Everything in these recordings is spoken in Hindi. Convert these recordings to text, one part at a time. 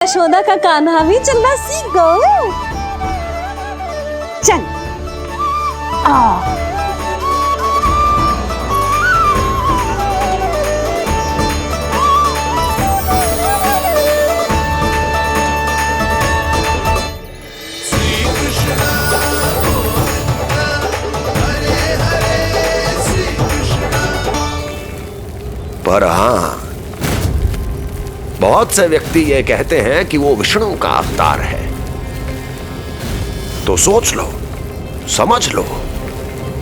यशोदा का कान्हा भी चलना सीख गो। चल आ पर हाँ, बहुत से व्यक्ति ये कहते हैं कि वो विष्णु का अवतार है। तो सोच लो, समझ लो,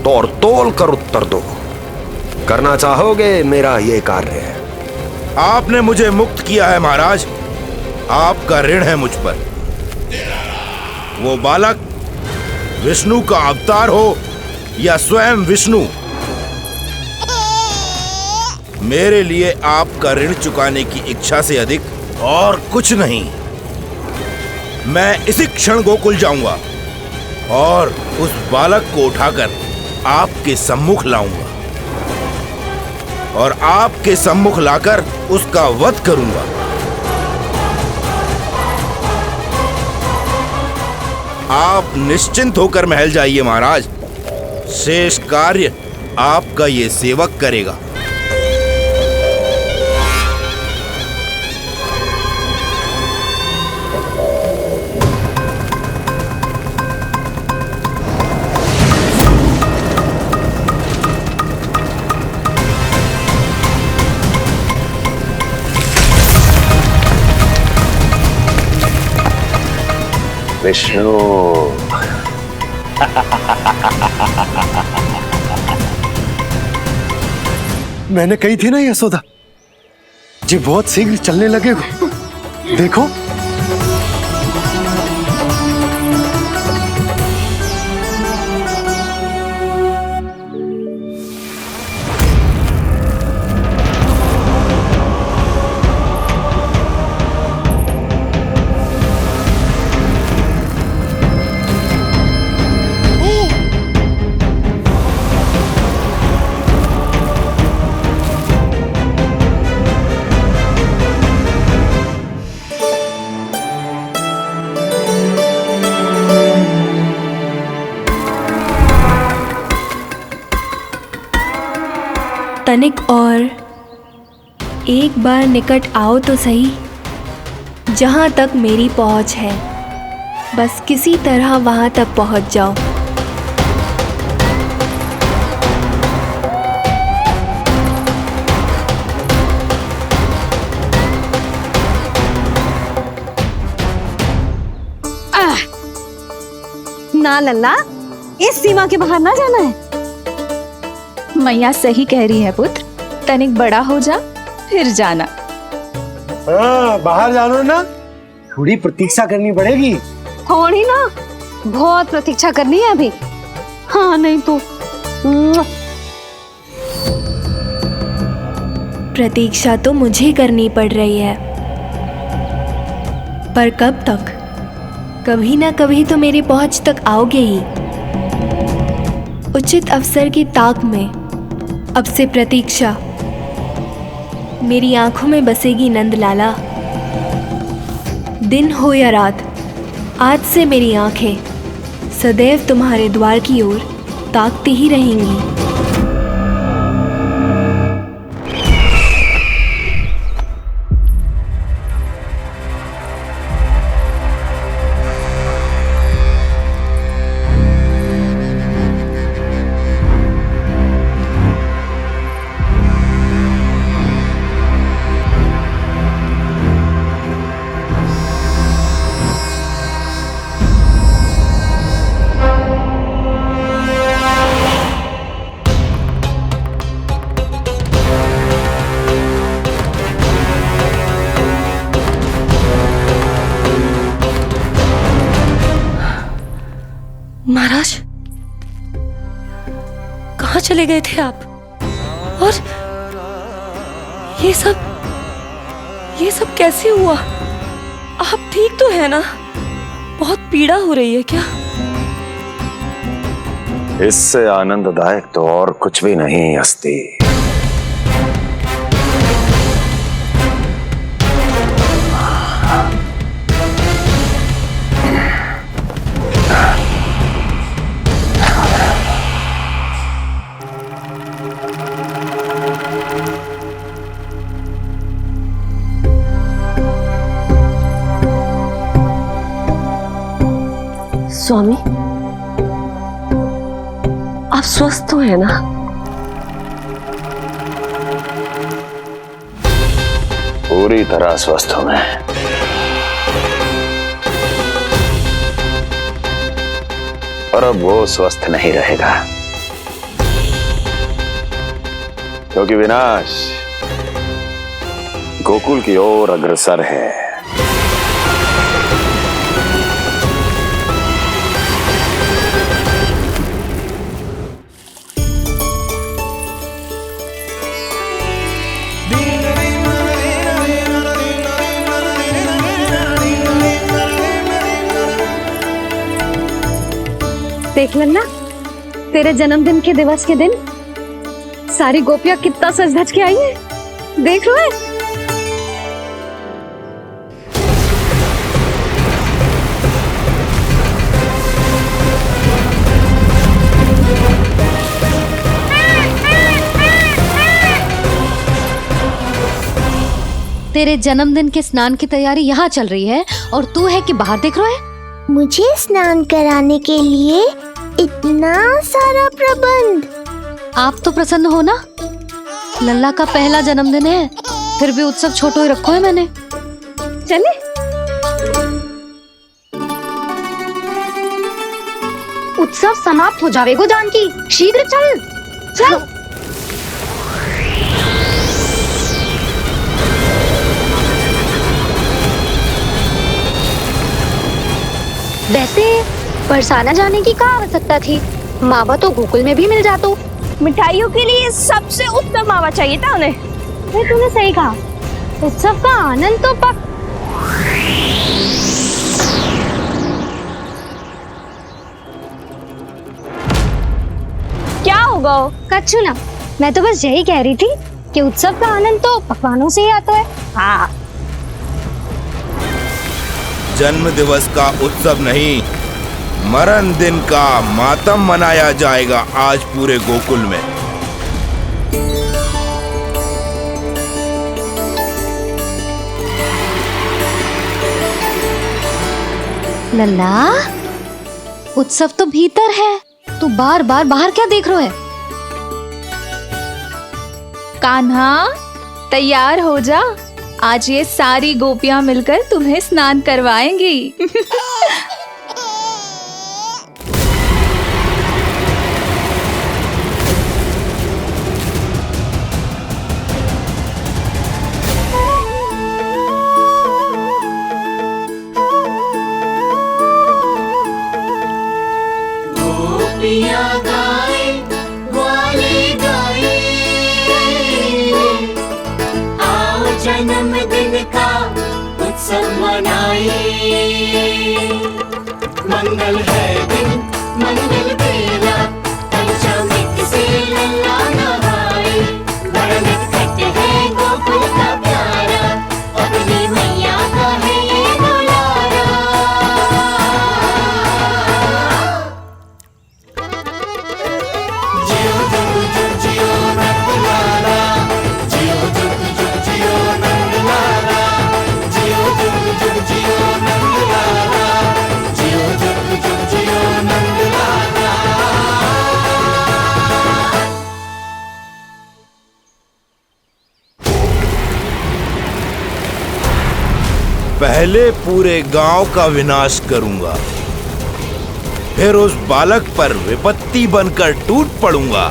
तोड़ तोल कर उत्तर दो। करना चाहोगे मेरा ये कार्य? आपने मुझे मुक्त किया है महाराज, आपका ऋण है मुझ पर। वो बालक विष्णु का अवतार हो या स्वयं विष्णु, मेरे लिए आपका ऋण चुकाने की इच्छा से अधिक और कुछ नहीं। मैं इसी क्षण गोकुल जाऊंगा और उस बालक को उठाकर आपके सम्मुख लाऊंगा और आपके सम्मुख लाकर उसका वध करूंगा। आप निश्चिंत होकर महल जाइए महाराज, शेष कार्य आपका ये सेवक करेगा। विष्णु मैंने कही थी ना यशोदा जी, बहुत शीघ्र चलने लगेगा। देखो तनिक और एक बार निकट आओ तो सही, जहाँ तक मेरी पहुँच है, बस किसी तरह वहाँ तक पहुँच जाओ। ना लल्ला, इस सीमा के बाहर ना जाना है। मैया सही कह रही है पुत्र, तनिक बड़ा हो जा फिर जाना। हाँ, बाहर जानो ना, थोड़ी प्रतीक्षा करनी पड़ेगी। थोड़ी ना, बहुत प्रतीक्षा करनी है अभी। हाँ नहीं तो प्रतीक्षा तो मुझे करनी पड़ रही है, पर कब तक? कभी ना कभी तो मेरी पहुंच तक आओगे ही। उचित अवसर की ताक में अब से प्रतीक्षा मेरी आंखों में बसेगी नंदलाला। दिन हो या रात, आज से मेरी आंखें सदैव तुम्हारे द्वार की ओर ताकती ही रहेंगी। महाराज, कहाँ चले गए थे आप? और ये सब कैसे हुआ? आप ठीक तो है ना? बहुत पीड़ा हो रही है क्या? इससे आनंददायक तो और कुछ भी नहीं हस्ती। स्वामी, आप स्वस्थ तो है ना? पूरी तरह स्वस्थ हूं मैं। और अब वो स्वस्थ नहीं रहेगा, क्योंकि विनाश गोकुल की ओर अग्रसर है। देख लेना, तेरे जन्मदिन के दिवस के दिन सारी गोपियां कितना सज धज के आई है। देख रहे हो? तेरे जन्मदिन के स्नान की तैयारी यहाँ चल रही है और तू है कि बाहर देख रहा है? मुझे स्नान कराने के लिए इतना सारा प्रबंध। आप तो प्रसन्न हो ना? लल्ला का पहला जन्मदिन है, फिर भी उत्सव छोटो ही रखो है मैंने। चले? उत्सव समाप्त हो जाएगा जानकी, शीघ्र चल चल। वैसे बरसाना जाने की क्या आवश्यकता थी? मावा तो गोकुल में भी मिल जाता। मिठाइयों के लिए सबसे उत्तम मावा चाहिए था उन्हें। तूने सही कहा, उत्सव का आनंद तो पक। क्या होगा? कच्चू ना, मैं तो बस यही कह रही थी कि उत्सव का आनंद तो पकवानों से ही आता है। हाँ, जन्म दिवस का उत्सव नहीं, मरण दिन का मातम मनाया जाएगा आज पूरे गोकुल में। लल्ला, उत्सव तो भीतर है, तू बार बार बाहर क्या देख रहा है? कान्हा, तैयार हो जा, आज ये सारी गोपियां मिलकर तुम्हें स्नान करवाएंगी। गोपियां गाए, ग्वाले गाए, आओ जन्मदिन का उत्सव मनाए। मंगल है दिन, मंगल बेला, पंचामृत से लल्ला नहाए। बड़ा नटखट है गोकुल का प्यारा, अपनी मैया का है ये दुलारा। जियो जुग जुग जियो नंदलाला, जियो जुग जुग जियो नंदलाला, जियो जुग जुग जियो नंदलाला, जियो जुग जुग जियो नंदलाला। पहले पूरे गांव का विनाश करूंगा, फिर उस बालक पर विपत्ति बनकर टूट पड़ूंगा।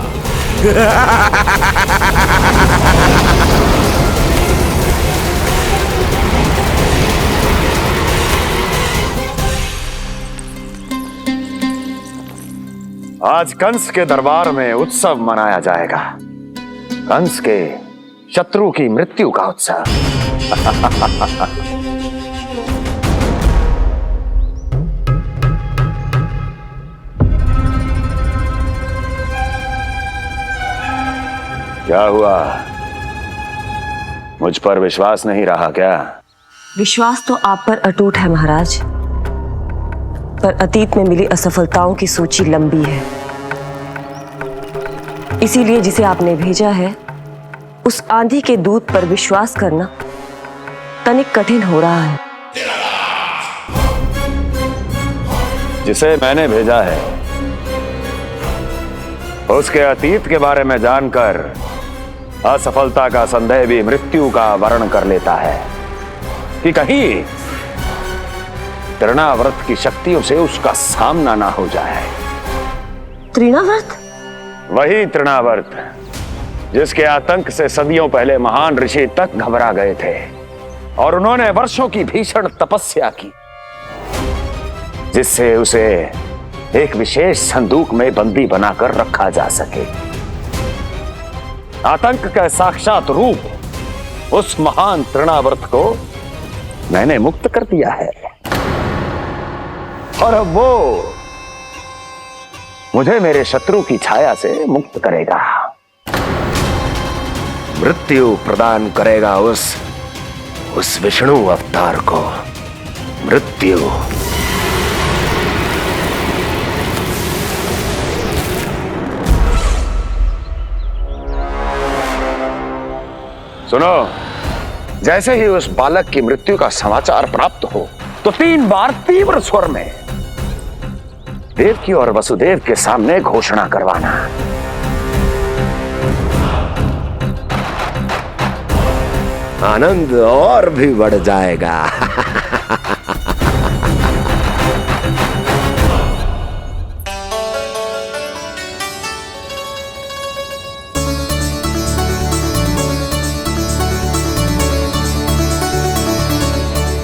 आज कंस के दरबार में उत्सव मनाया जाएगा, कंस के शत्रु की मृत्यु का उत्सव। क्या हुआ, मुझ पर विश्वास नहीं रहा क्या? विश्वास तो आप पर अटूट है महाराज, पर अतीत में मिली असफलताओं की सूची लंबी है। इसीलिए जिसे आपने भेजा है उस आंधी के दूत पर विश्वास करना तनिक कठिन हो रहा है। जिसे मैंने भेजा है उसके अतीत के बारे में जानकर असफलता का संदेह भी मृत्यु का वर्ण कर लेता है कि कहीं तृणाव्रत की शक्तियों से उसका सामना ना हो जाए। तृणाव्रत? वही तृणाव्रत जिसके आतंक से सदियों पहले महान ऋषि तक घबरा गए थे और उन्होंने वर्षों की भीषण तपस्या की जिससे उसे एक विशेष संदूक में बंदी बनाकर रखा जा सके। आतंक का साक्षात रूप उस महान तृणाव्रत को मैंने मुक्त कर दिया है और अब वो मुझे मेरे शत्रु की छाया से मुक्त करेगा, मृत्यु प्रदान करेगा उस विष्णु अवतार को मृत्यु। सुनो, जैसे ही उस बालक की मृत्यु का समाचार प्राप्त हो तो 3 बार तीव्र स्वर में देवकी और वसुदेव के सामने घोषणा करवाना। आनंद और भी बढ़ जाएगा।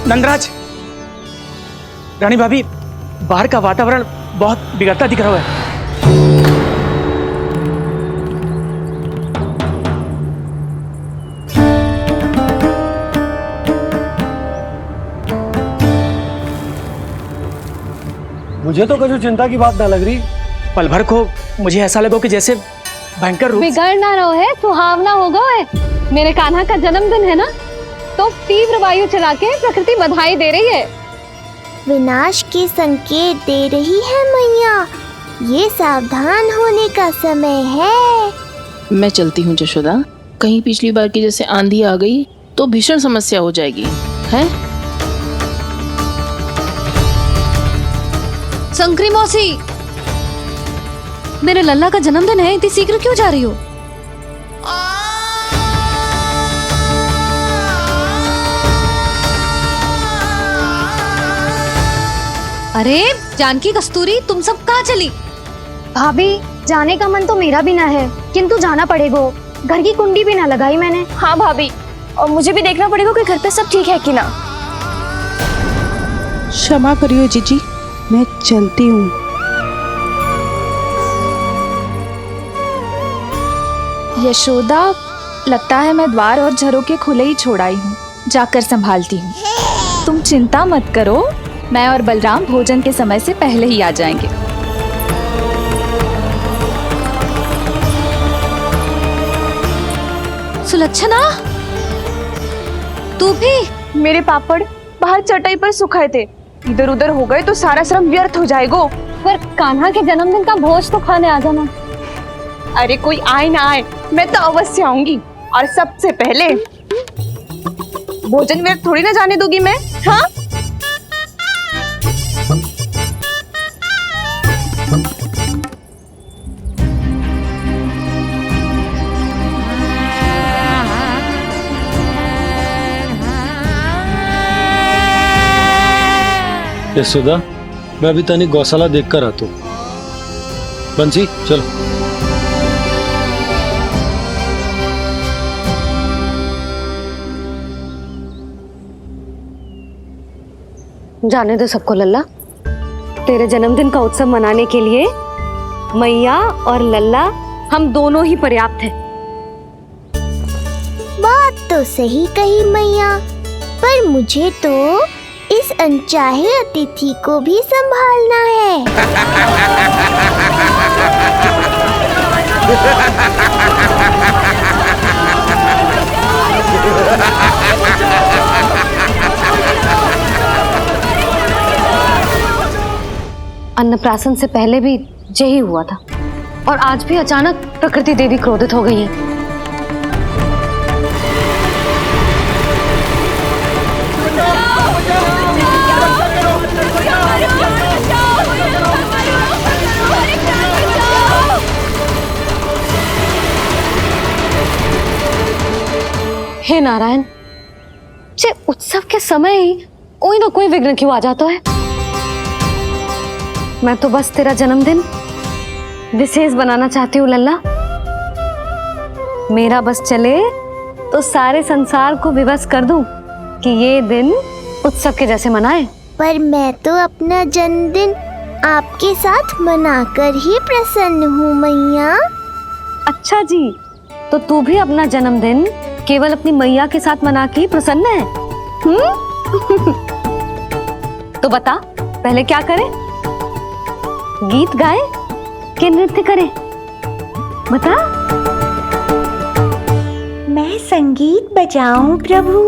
नंदराज, रानी भाभी, बाहर का वातावरण बहुत बिगड़ता दिख रहा है। मुझे तो कुछ चिंता की बात ना लग रही। पल भर को मुझे ऐसा लगा कि जैसे भयंकर रूप बिगड़ ना रहो है, सुहावना होगा है। मेरे कान्हा का जन्मदिन है ना, तो तीव्र वायु चला के प्रकृति बधाई दे रही है। विनाश के संकेत दे रही है मैया, ये सावधान होने का समय है। मैं चलती हूँ जशोदा, कहीं पिछली बार की जैसे आंधी आ गई तो भीषण समस्या हो जाएगी, है? शंकरी मौसी, मेरे लल्ला का जन्मदिन है, इतनी शीघ्र क्यों जा रही हो? अरे जानकी, कस्तूरी, तुम सब कहाँ चली? भाभी, जाने का मन तो मेरा भी ना है, किंतु जाना पड़ेगा। घर की कुंडी भी ना लगाई मैंने। हाँ भाभी, और मुझे भी देखना पड़ेगा कि घर पे सब ठीक है कि ना। क्षमा करियो जीजी, मैं चलती हूँ। यशोदा, लगता है मैं द्वार और झरोके खुले ही छोड़ आई हूँ, जाकर संभालती हूँ। तुम चिंता मत करो, मैं और बलराम भोजन के समय से पहले ही आ जाएंगे। सुलक्षणा, तू भी? मेरे पापड़ बाहर चटाई पर सुखाए थे, इधर उधर हो गए तो सारा श्रम व्यर्थ हो जाएगा। पर कान्हा के जन्मदिन का भोज तो खाने आ जाना। अरे कोई आए ना आए, मैं तो अवश्य आऊंगी, और सबसे पहले भोजन व्यर्थ थोड़ी ना जाने दूंगी मैं। हाँ, यशोदा, मैं अभी तनिक गौशाला देख कर आता हूँ। बंसी, चलो। जाने दो सबको लल्ला, तेरे जन्मदिन का उत्सव मनाने के लिए मैया और लल्ला हम दोनों ही पर्याप्त हैं। बात तो सही कही मैया, पर मुझे तो इस अनचाहे अतिथि को भी संभालना है। अन्नप्राशन से पहले भी यही हुआ था, और आज भी अचानक प्रकृति देवी क्रोधित हो गई है। हे नारायण, जे उत्सव के समय ही कोई ना कोई विघ्न क्यों आ जाता है। मैं तो बस तेरा जन्मदिन विशेष बनाना चाहती हूँ लल्ला। मेरा बस चले तो सारे संसार को विवश कर दूं कि ये दिन उत्सव के जैसे मनाए। पर मैं तो अपना जन्मदिन आपके साथ मनाकर ही प्रसन्न हूँ मैया। अच्छा जी, तो तू भी अपना जन्मदिन केवल अपनी मैया के साथ मना के ही प्रसन्न है? तो बता, पहले क्या करे? गीत गाए कि नृत्य करे? बता। मैं संगीत बजाऊं प्रभु?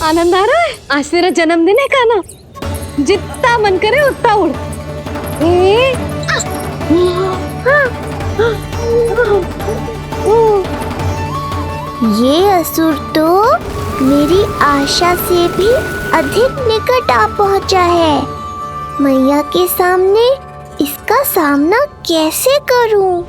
आनंद आ रहा है? आज तेरा जन्मदिन है काना, जितना मन करे उतना उड़। ये असुर तो मेरी आशा से भी अधिक निकट आ पहुंचा है। मैया के सामने इसका सामना कैसे करूं?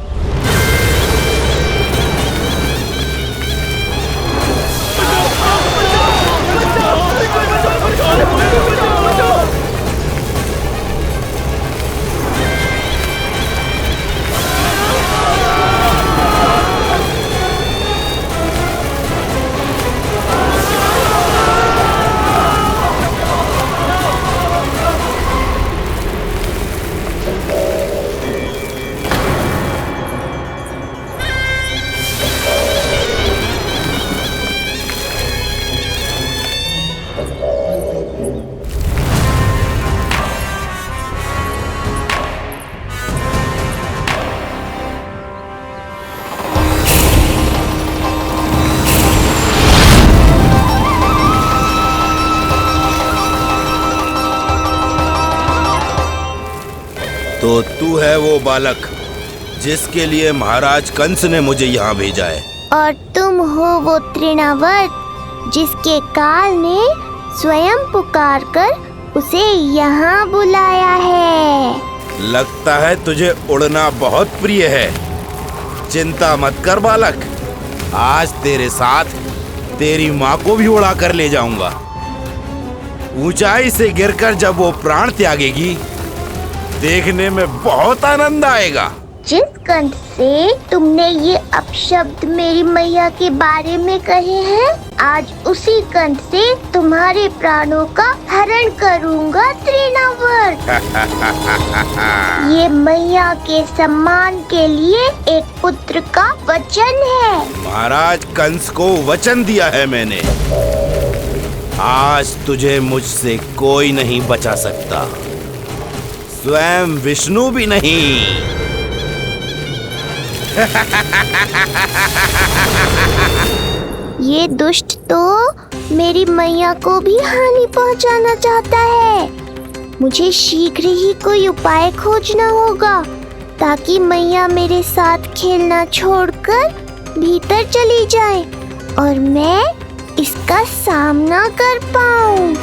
तो तू है वो बालक जिसके लिए महाराज कंस ने मुझे यहाँ भेजा है। और तुम हो वो तृणावर्त जिसके काल ने स्वयं पुकारकर उसे यहाँ बुलाया है। लगता है तुझे उड़ना बहुत प्रिय है। चिंता मत कर बालक, आज तेरे साथ तेरी माँ को भी उड़ा कर ले जाऊंगा। ऊंचाई से गिरकर जब वो प्राण त्यागेगी, देखने में बहुत आनंद आएगा। जिस कंठ से तुमने ये अपशब्द मेरी मैया के बारे में कहे हैं, आज उसी कंठ से तुम्हारे प्राणों का हरण करूंगा तृणावर्त। ये मैया के सम्मान के लिए एक पुत्र का वचन है। महाराज कंस को वचन दिया है मैंने। आज तुझे मुझसे कोई नहीं बचा सकता, स्वयं विष्णु भी नहीं। ये दुष्ट तो मेरी मैया को भी हानि पहुंचाना चाहता है। मुझे शीघ्र ही कोई उपाय खोजना होगा ताकि मैया मेरे साथ खेलना छोड़कर भीतर चली जाए और मैं इसका सामना कर पाऊं।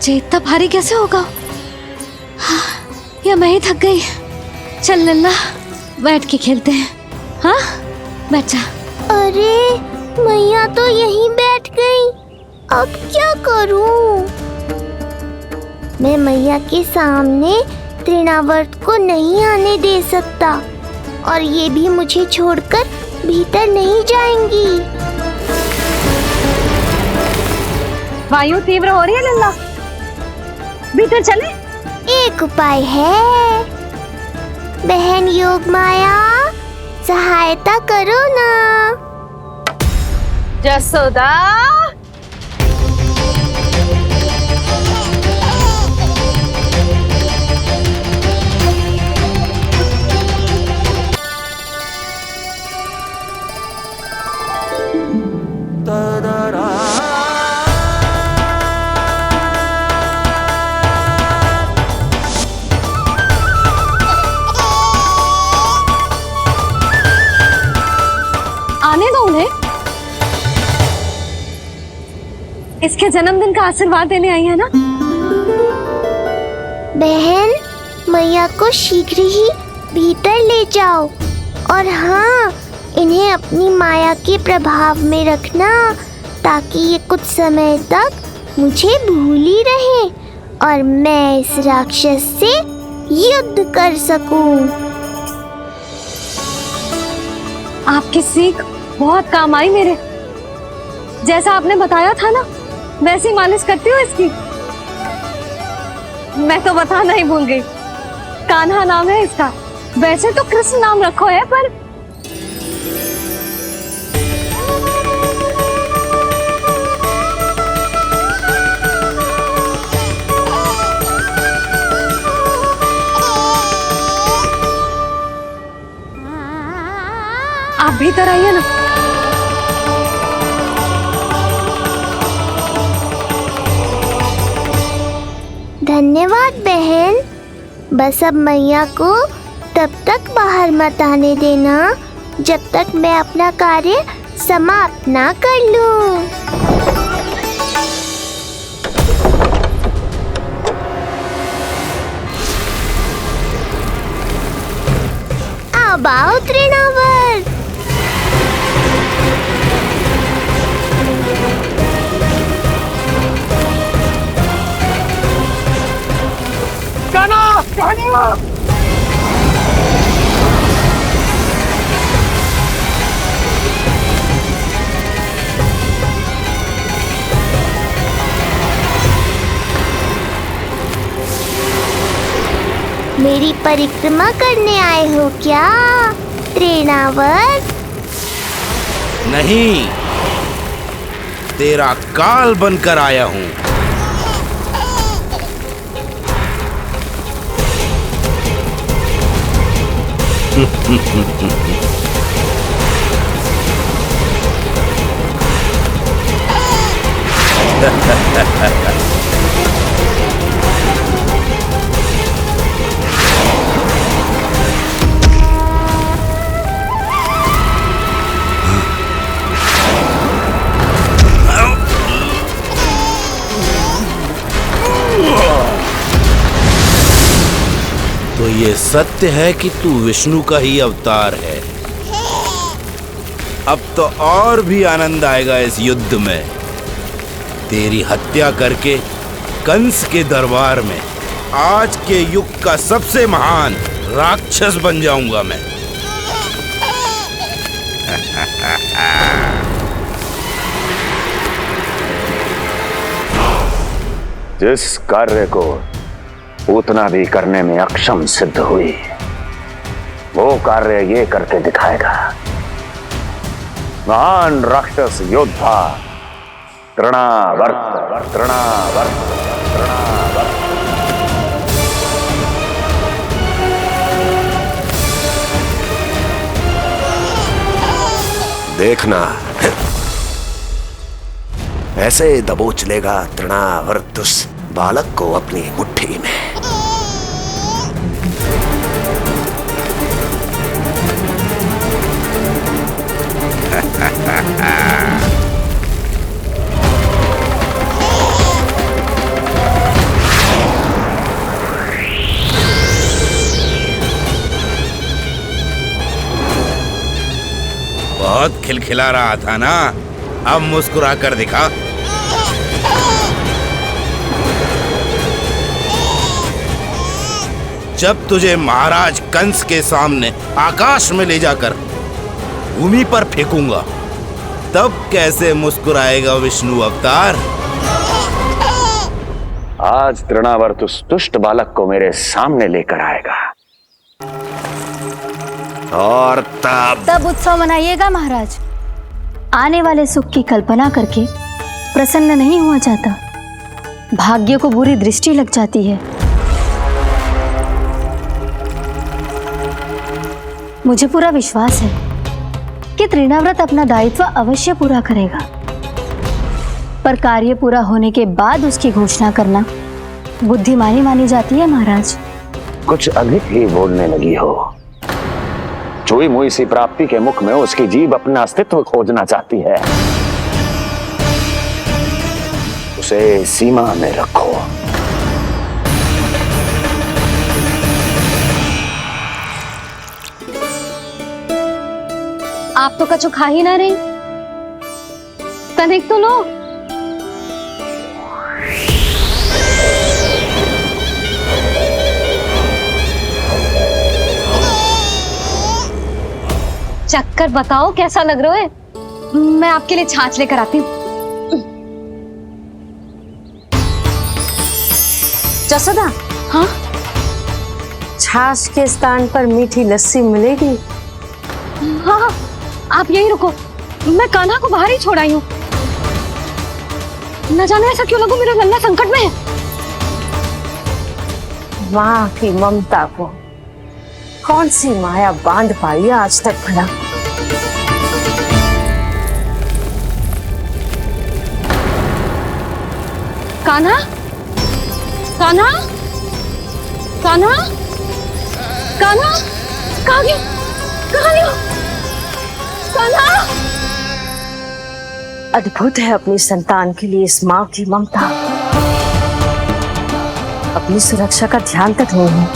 इतना भारी कैसे होगा? या मैं ही थक गई? चल लल्ला, बैठ के खेलते हैं। हाँ, बैठ जा। अरे मैया तो यहीं बैठ गई, अब क्या करूं? मैं मैया के सामने तृणावर्त को नहीं आने दे सकता और ये भी मुझे छोड़कर भीतर नहीं जाएंगी। वायु तीव्र हो रही है लल्ला, भीतर चले। एक उपाय है, बहन योग माया, सहायता करो ना। जसोदा, इसके जन्मदिन का आशीर्वाद देने आई है ना? बहन, मैया को शीघ्र ही भीतर ले जाओ और हाँ, इन्हें अपनी माया के प्रभाव में रखना ताकि ये कुछ समय तक मुझे भूली रहे और मैं इस राक्षस से युद्ध कर सकूं। आपकी सीख बहुत काम आई मेरे। जैसा आपने बताया था ना, वैसी मालिश करती हूँ इसकी। मैं तो बताना ही भूल गई, कान्हा नाम है इसका। वैसे तो कृष्ण नाम रखो है, पर आप भीतर आइए ना। धन्यवाद बहन। बस अब मैया को तब तक बाहर मत आने देना जब तक मैं अपना कार्य समाप्त ना कर लूं। अब आओ तृणावर। मेरी परिक्रमा करने आए हो क्या तृणावर? नहीं, तेरा काल बनकर आया हूं। तो ये सत्य है कि तू विष्णु का ही अवतार है। अब तो और भी आनंद आएगा इस युद्ध में। तेरी हत्या करके कंस के दरबार में आज के युग का सबसे महान राक्षस बन जाऊंगा मैं। जिस कार्य को उतना भी करने में अक्षम सिद्ध हुई, वो कार्य ये करके दिखाएगा। महान राक्षस योद्धा तृणावर्त, तृणावर्त, तृणावर्त। देखना, ऐसे दबोच लेगा तृणावर्त उस बालक को अपनी मुट्ठी में। बहुत खिलखिला रहा था ना, अब मुस्कुरा कर दिखा। जब तुझे महाराज कंस के सामने आकाश में ले जाकर भूमि पर फेंकूंगा, तब कैसे मुस्कुराएगा विष्णु अवतार? आज तृणावर्त उस दुष्ट बालक को मेरे सामने लेकर आएगा और तब उत्सव मनाइएगा महाराज। आने वाले सुख की कल्पना करके प्रसन्न नहीं हुआ जाता, भाग्य को बुरी दृष्टि लग जाती है। मुझे पूरा विश्वास है कि तृणाव्रत अपना दायित्व अवश्य पूरा करेगा, पर कार्य पूरा होने के बाद उसकी घोषणा करना बुद्धिमानी मानी जाती है महाराज। कुछ अधिक ही बोलने लगी हो। चुई मुई सी प्राप्ति के मुख में उसकी जीभ अपना अस्तित्व खोजना चाहती है। उसे सीमा में रखो। आप तो कछु खा ही ना रही, तनिक तो लो। चक्कर बताओ कैसा लग रहा है? मैं आपके लिए छाछ लेकर आती हूँ। जसोदा, हाँ, छाछ के स्थान पर मीठी लस्सी मिलेगी। हाँ हाँ, आप यही रुको, मैं कान्हा को बाहर ही छोड़ आई हूँ। न जाने ऐसा क्यों लगो मेरा लल्ला संकट में है। माँ की ममता को कौन सी माया बांध पाई है आज तक भला? कान्हा, कान्हा, कान्हा, कान्हा, कहाँ गया? कहाँ गया? कान्हा! अद्भुत है अपनी संतान के लिए इस माँ की ममता। अपनी सुरक्षा का ध्यान तक नहीं है,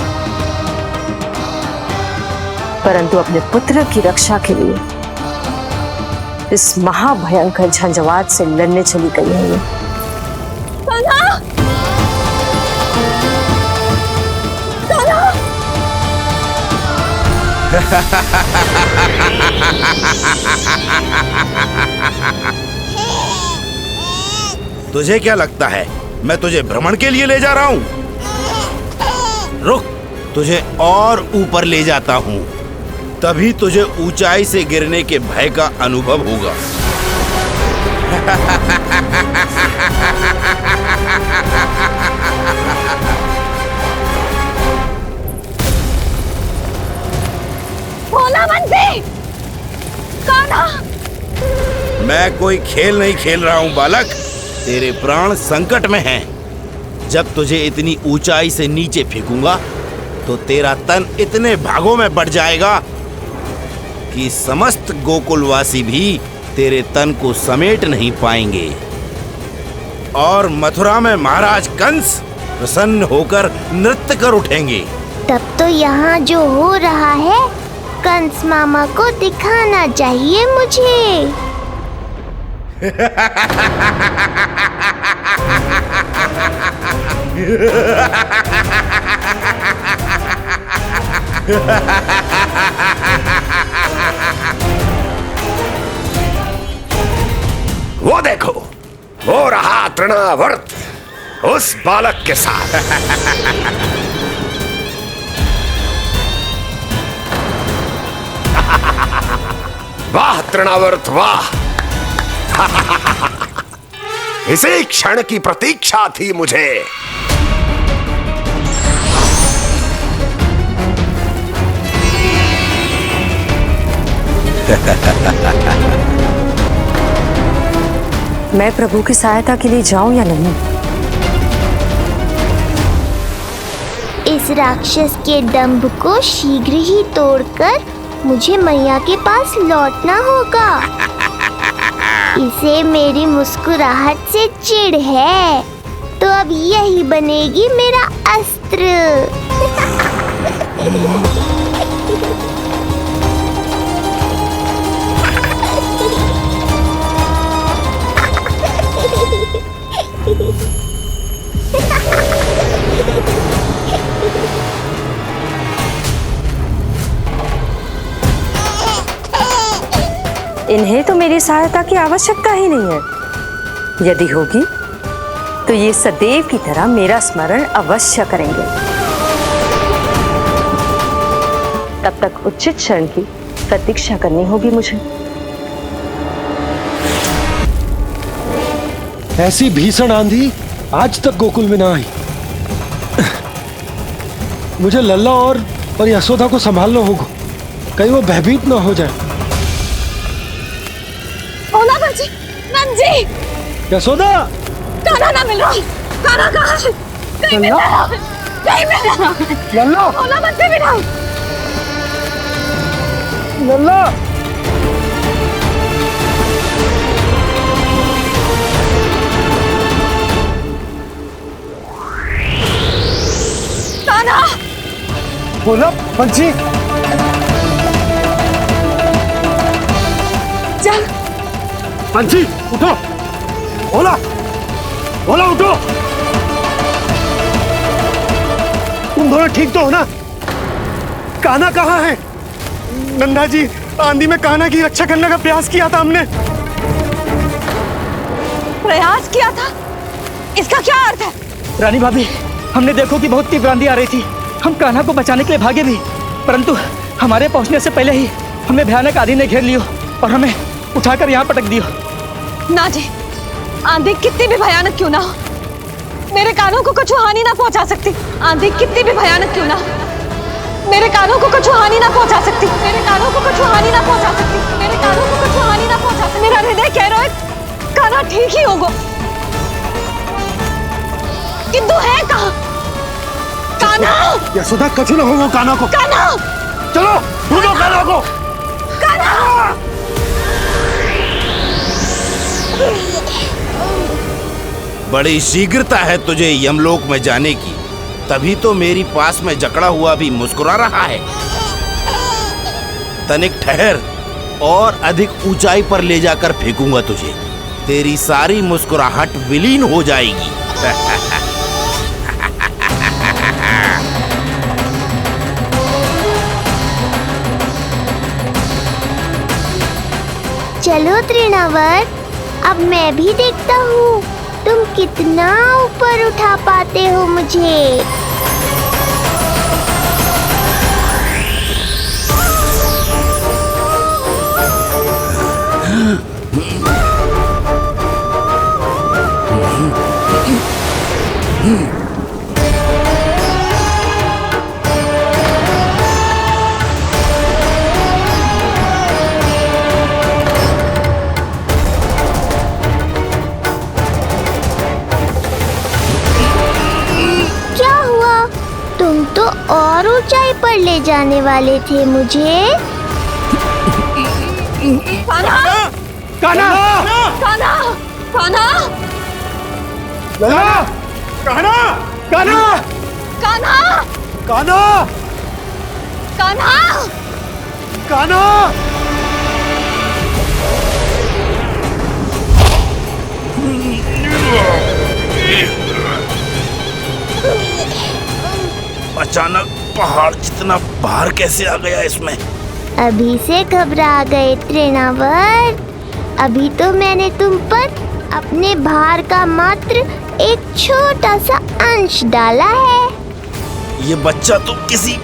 परंतु अपने पुत्र की रक्षा के लिए इस महाभयंकर झंझावात से लड़ने चली गई है ये। कान्हा! कान्हा! तुझे क्या लगता है मैं तुझे भ्रमण के लिए ले जा रहा हूँ? रुक, तुझे और ऊपर ले जाता हूँ, तभी तुझे ऊंचाई से गिरने के भय का अनुभव होगा। भोला बंसी! कान्हा! मैं कोई खेल नहीं खेल रहा हूँ बालक, तेरे प्राण संकट में हैं। जब तुझे इतनी ऊंचाई से नीचे फेंकूंगा तो तेरा तन इतने भागों में बढ़ जाएगा कि समस्त गोकुलवासी भी तेरे तन को समेट नहीं पाएंगे और मथुरा में महाराज कंस प्रसन्न होकर नृत्य कर उठेंगे। तब तो यहाँ जो हो रहा है कंस मामा को दिखाना चाहिए मुझे। वो देखो, वो रहा तृणावर्त उस बालक के साथ। वाह तृणावर्त वाह! इसी क्षण की प्रतीक्षा थी मुझे। मैं प्रभु की सहायता के लिए जाऊं या नहीं? इस राक्षस के दंभ को शीघ्र ही तोड़कर मुझे मैया के पास लौटना होगा। इसे मेरी मुस्कुराहट से चिढ़ है, तो अब यही बनेगी मेरा अस्त्र। इन्हें तो मेरी सहायता की आवश्यकता ही नहीं है। यदि होगी तो ये सदैव की तरह मेरा स्मरण अवश्य करेंगे। तब तक उचित क्षण की प्रतीक्षा करनी होगी मुझे। ऐसी भीषण आंधी आज तक गोकुल में ना आई। मुझे लल्ला और यशोदा को संभालना होगा, कहीं वो भयभीत ना हो जाए। भोला बंसी! नंजी! यशोदा! कान्हा ना मिल रहा। कान्हा कहाँ है? नहीं मिल रहा। नहीं मिल रहा। लल्ला! भोला बंसी मिला। लल्ला! कान्हा! बोला बंसी। चल बंसी उठो। बोला बोला उठो। तुम दोनों ठीक तो हो ना? कान्हा कहाँ है? नंदा जी, आंधी में कान्हा की रक्षा करने का प्रयास किया था हमने। प्रयास किया था? इसका क्या अर्थ है? रानी भाभी, हमने देखो कि बहुत तीव्र आंधी आ रही थी। हम कान्हा को बचाने के लिए भागे भी, परंतु हमारे पहुंचने से पहले ही हमें भयानक आंधी ने घेर लियो और हमें उठाकर यहाँ पटक दियो। ना जी, आंधी कितनी भी भयानक क्यों ना हो, मेरे कानों को कुछ हानि ना पहुंचा सकती। आंधी कितनी भी भयानक क्यों ना हो, मेरे कानों को कुछ हानि ना पहुंचा सकती। मेरे कानों को कुछ हानि ना पहुंचा सकती। मेरे कानों को कुछ हानि ना पहुंचा सकती। मेरा हृदय कह रहा है कान्हा ठीक ही होगा, किंतु है कहाँ? कान्हा! यशोदा, कछु ना होगा कान्हा को। कान्हा! चलो ढूंढो कान्हा को। कान्हा! बड़ी शीघ्रता है तुझे यमलोक में जाने की, तभी तो मेरी पास में जकड़ा हुआ भी मुस्कुरा रहा है। तनिक ठहर, और अधिक ऊंचाई पर ले जाकर फेंकूंगा तुझे। तेरी सारी मुस्कुराहट विलीन हो जाएगी। चलो तृणावर्त, अब मैं भी देखता हूँ तुम कितना ऊपर उठा पाते हो मुझे। क्या हुआ? तुम तो और ऊंचाई पर ले जाने वाले थे मुझे। कान्हा! कान्हा! कान्हा! कान्हा! लला! कान्हा! कान्हा! कान्हा! कान्हा! कान्हा! कान्हा! अचानक पहाड़ जितना भार कैसे आ गया इसमें? अभी से घबरा गए तृणावर्त। अभी तो मैंने तुम पर अपने भार का मात्र एक छोटा सा अंश डाला है। ये बच्चा तो किसी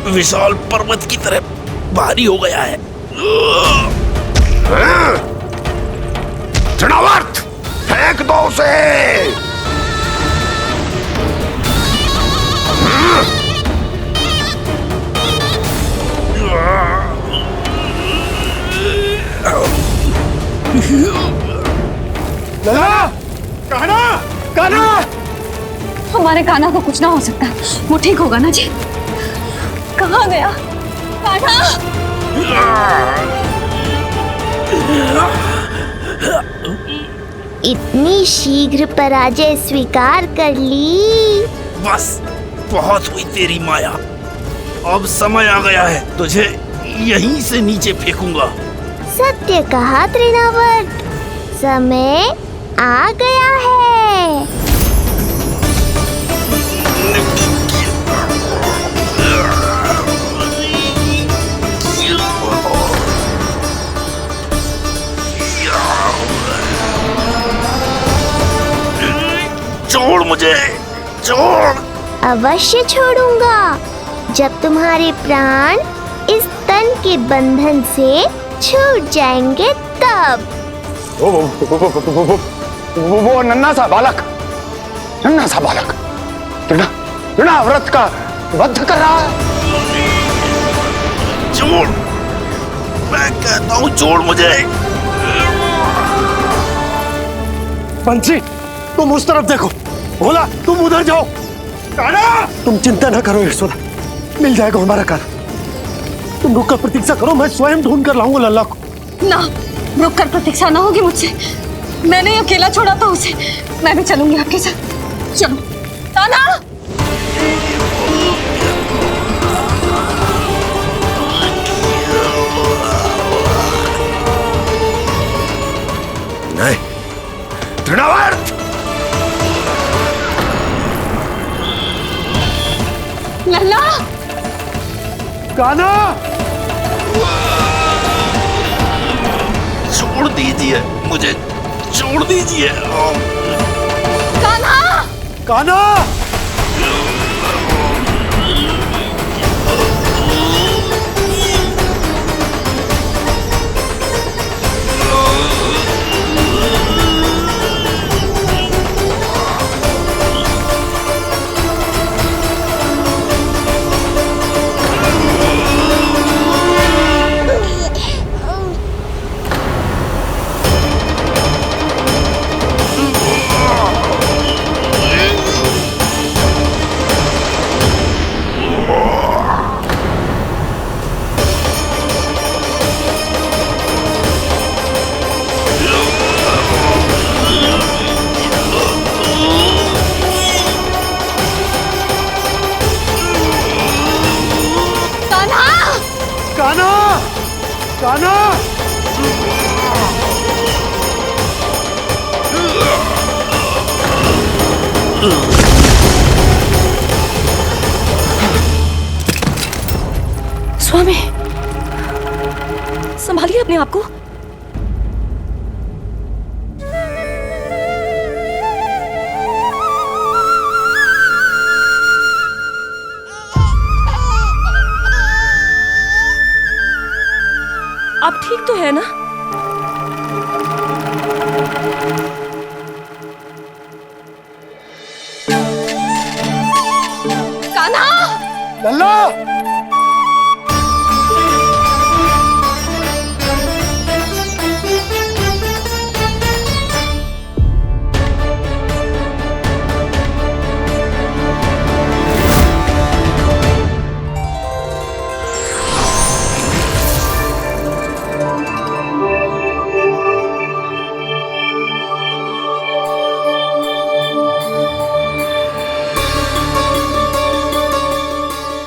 विशाल पर्वत की तरह भारी हो गया है। तृणावर्त, फेंक दो उसे। लला! कान्हा! कान्हा! हमारे कान्हा को कुछ ना हो सकता, वो ठीक होगा ना जी। कहाँ गया कान्हा? इतनी शीघ्र पराजय स्वीकार कर ली। बस बहुत हुई तेरी माया। अब समय आ गया है, तुझे यहीं से नीचे फेंकूंगा। सत्य कहा तृणावर्त, समय आ गया है। छोड़ मुझे, छोड़। अवश्य छोड़ूंगा, जब तुम्हारे प्राण इस तन के बंधन से छूट जाएंगे तब। वो नन्हा सा बालक, नन्हा सा बालक तृणाव्रत का वध कर रहा है। छोड़, मैं कहता हूँ छोड़ मुझे। बंसी, तुम उस तरफ देखो। भोला, तुम उधर जाओ। कान्हा! तुम चिंता न करो यशोदा, मिल जाएगा हमारा कान्हा। तुम रुक कर प्रतीक्षा करो, मैं स्वयं ढूंढ कर लाऊंगा लल्ला को। ना, रुक कर प्रतीक्षा ना होगी मुझसे। मैंने अकेला छोड़ा था उसे, मैं भी चलूंगी आपके साथ। चलो कान्हा! कान्हा! छोड़ दीजिए मुझे, छोड़ दीजिए। कान्हा! कान्हा! कान्हा! कान्हा! स्वामी, संभालिए अपने आप को। आप ठीक तो है ना? कान्हा! लल्ला!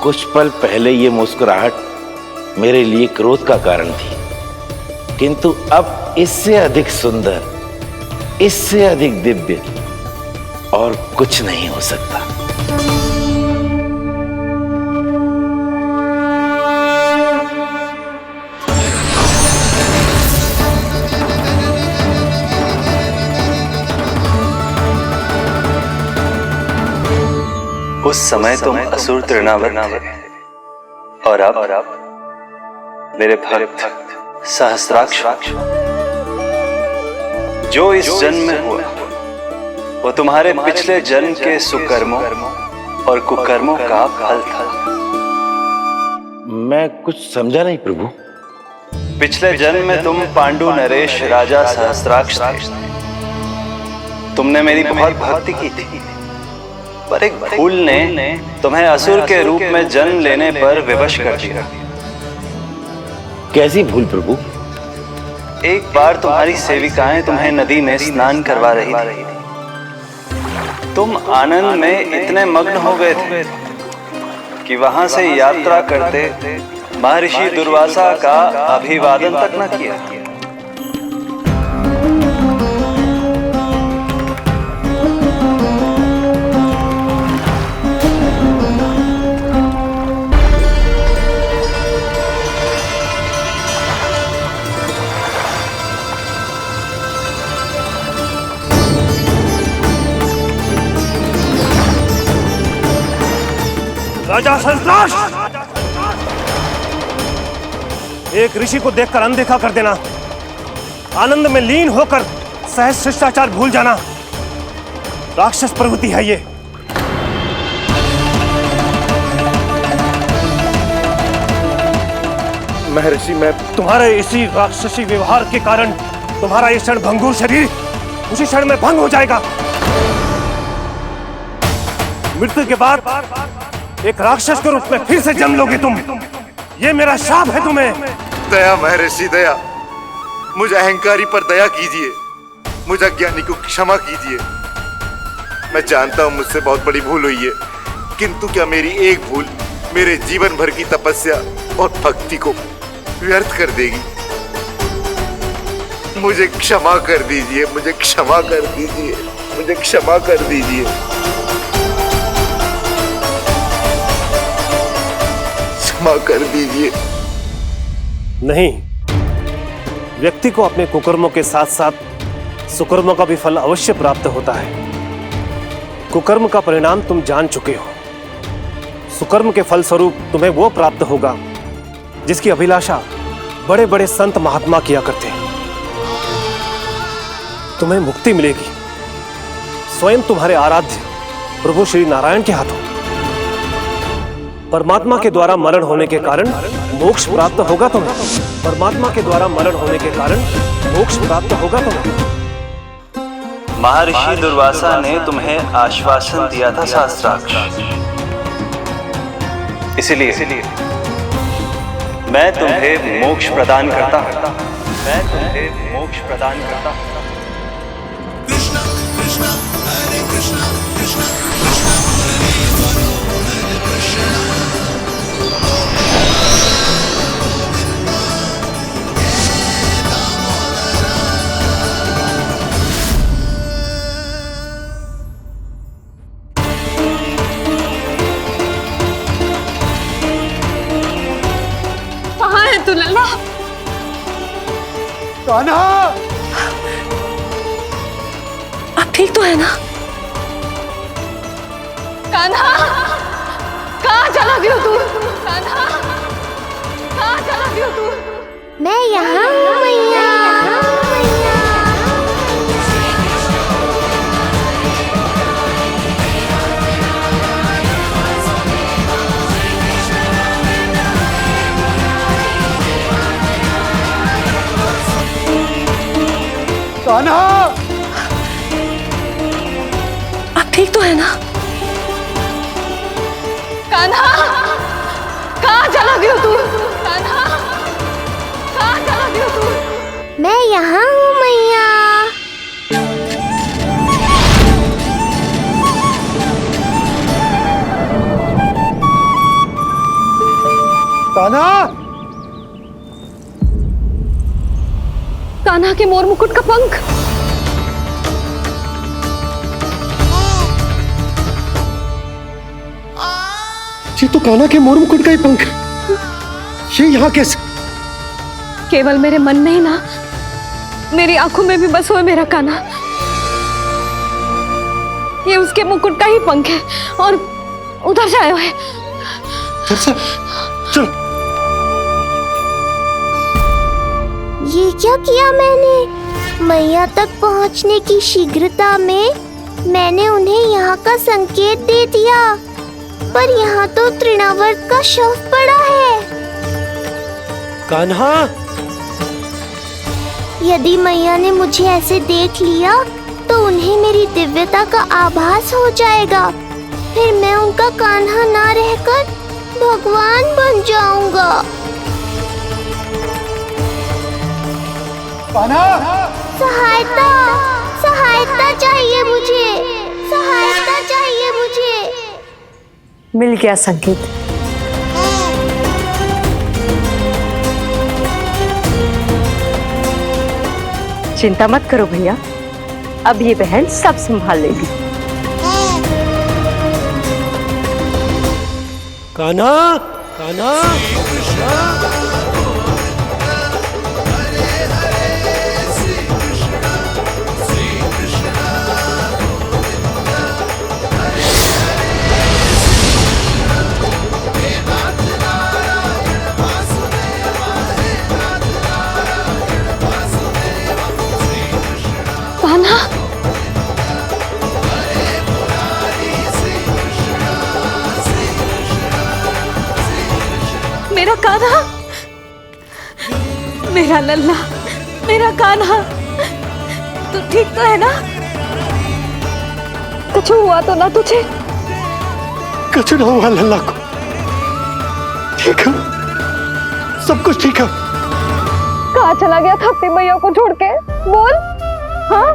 कुछ पल पहले ये मुस्कुराहट मेरे लिए क्रोध का कारण थी, किंतु अब इससे अधिक सुंदर, इससे अधिक दिव्य और कुछ नहीं हो सकता। उस समय तुम असुर तृणावर थे और अब मेरे भक्त सहस्राक्ष। जो इस जन्म में हुआ वो तुम्हारे पिछले जन्म के सुकर्मों और कुकर्मों का फल था। मैं कुछ समझा नहीं प्रभु। पिछले जन्म में तुम पांडु नरेश राजा सहस्राक्ष थे। तुमने मेरी बहुत भक्ति की थी, पर एक भूल ने तुम्हें असुर के रूप में जन्म लेने पर विवश कर दिया। कैसी भूल प्रभु? एक बार तुम्हारी सेविकाएं तुम्हें नदी में स्नान करवा रही थी। तुम आनंद में इतने मग्न हो गए थे कि वहां से यात्रा करते महर्षि दुर्वासा का अभिवादन तक न किया। राजा सहस्राक्ष! एक ऋषि को देखकर अनदेखा कर देना, आनंद में लीन होकर सहज शिष्टाचार भूल जाना, राक्षस प्रवृत्ति है ये। महर्षि, मैं तुम्हारे इसी राक्षसी व्यवहार के कारण तुम्हारा ये क्षण भंगुर शरीर उसी क्षण में भंग हो जाएगा। मृत्यु के बाद एक राक्षस के रूप में फिर से जन्म लोगे तुम। ये मेरा शाप है तुम्हें। दया महर्षि, दया। मुझ अहंकारी पर दया कीजिए, मुझ अज्ञानी को क्षमा कीजिए। मैं जानता हूं मुझसे बहुत बड़ी भूल हुई है, किंतु क्या मेरी एक भूल मेरे जीवन भर की तपस्या और भक्ति को व्यर्थ कर देगी? मुझे क्षमा कर दीजिए, मुझे क्षमा कर दीजिए, मुझे क्षमा कर दीजिए। क्षमा कर दीजिए। नहीं, व्यक्ति को अपने कुकर्मों के साथ साथ सुकर्मों का भी फल अवश्य प्राप्त होता है। कुकर्म का परिणाम तुम जान चुके हो। सुकर्म के फल स्वरूप तुम्हें वो प्राप्त होगा जिसकी अभिलाषा बड़े बड़े संत महात्मा किया करते हैं। तुम्हें मुक्ति मिलेगी स्वयं तुम्हारे आराध्य प्रभु श्री नारायण के हाथों। परमात्मा के द्वारा मरण होने के कारण मोक्ष प्राप्त होगा तुम्हें। परमात्मा के द्वारा मरण होने के कारण मोक्ष प्राप्त होगा तुम्हें। महर्षि दुर्वासा ने तुम्हें आश्वासन दिया था शास्त्राक्ष, इसलिए मैं तुम्हें मोक्ष प्रदान करता हूं। मैं तुम्हें मोक्ष प्रदान करता हूं। कृष्ण कृष्ण हरे कृष्ण कृष्ण कृष्ण हरे कृष्ण। कहाँ है तू लल्ला? कान्हा, आप ठीक तो है ना? कान्हा, कहाँ चला गया तू? कान्हा, कहाँ चला गया तू? मैं यहाँ हूँ मैया। कान्हा, आप ठीक तो है ना? कान्हा, कहाँ चला गया तू? कान्हा, कहाँ चला गया तू? मैं यहाँ हूँ मैया। कान्हा, कान्हा के मोर मुकुट का पंख। ये तो कान्हा के मोर मुकुट का ही पंख। ये यहाँ कैसे? केवल मेरे मन में ही ना, मेरी आंखों में भी बस हुए मेरा कान्हा। ये उसके मुकुट का ही पंख है और उधर से आए हुए। चलो। ये क्या किया मैंने? मैया तक पहुंचने की शीघ्रता में मैंने उन्हें यहाँ का संकेत दे दिया, पर यहाँ तो तृणावर्त का शव पड़ा है। कान्हा, यदि मैया ने मुझे ऐसे देख लिया तो उन्हें मेरी दिव्यता का आभास हो जाएगा। फिर मैं उनका कान्हा ना रहकर भगवान बन जाऊंगा। सहायता, सहायता चाहिए मुझे, सहायता चाहिए मुझे। मिल गया संकेत। चिंता मत करो भैया, अब ये बहन सब संभाल लेगी। कान्हा, कान्हा, कान्हा, मेरा कान्हा, मेरा लल्ला, मेरा कान्हा, तू ठीक तो है ना? कुछ हुआ तो ना तुझे? कुछ ना हुआ लल्ला को। ठीक है, सब कुछ ठीक है। कहाँ चला गया था अपनी मैया को छोड़ के? बोल। हाँ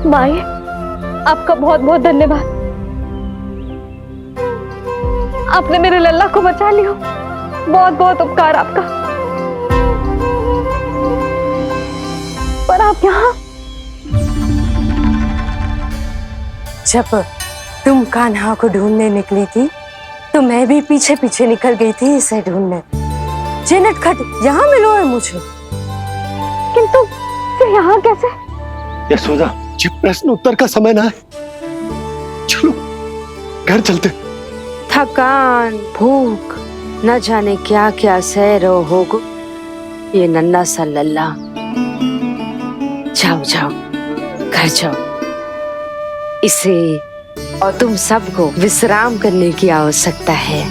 माई, आपका बहुत बहुत धन्यवाद। आपने मेरे लल्ला को बचा लिया। बहुत बहुत उपकार आपका। पर आप यहाँ? जब तुम कान्हा को ढूंढने निकली थी तो मैं भी पीछे पीछे निकल गई थी इसे ढूंढने। जे नटखट यहाँ मिलो है मुझे। किंतु फिर यहाँ कैसे? यशोदा, ये प्रश्न उत्तर का समय ना है। चलो घर चलते। थकान, भूख, न जाने क्या क्या सह रहो होगो ये नन्ना सा लल्ला। जाओ जाओ, घर जाओ। इसे और तुम सबको विश्राम करने की आवश्यकता है।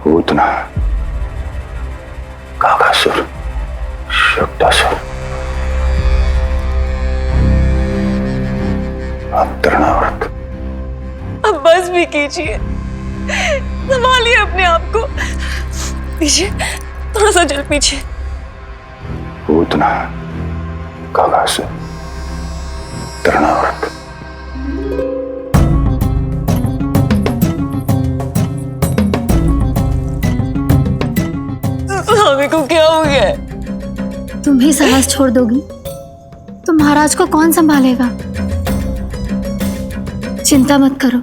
पूतना, काकासुर, शुक्तासुर, अब तृणावर्त। अब बस भी कीजिए, संभालिए अपने आप को। पीछे, थोड़ा सा जल पीछे। पूतना, काकासुर, तृणावर्त। स्वामी को क्या हो गया है? तुम ही साहस छोड़ दोगी तो महाराज को कौन संभालेगा? चिंता मत करो,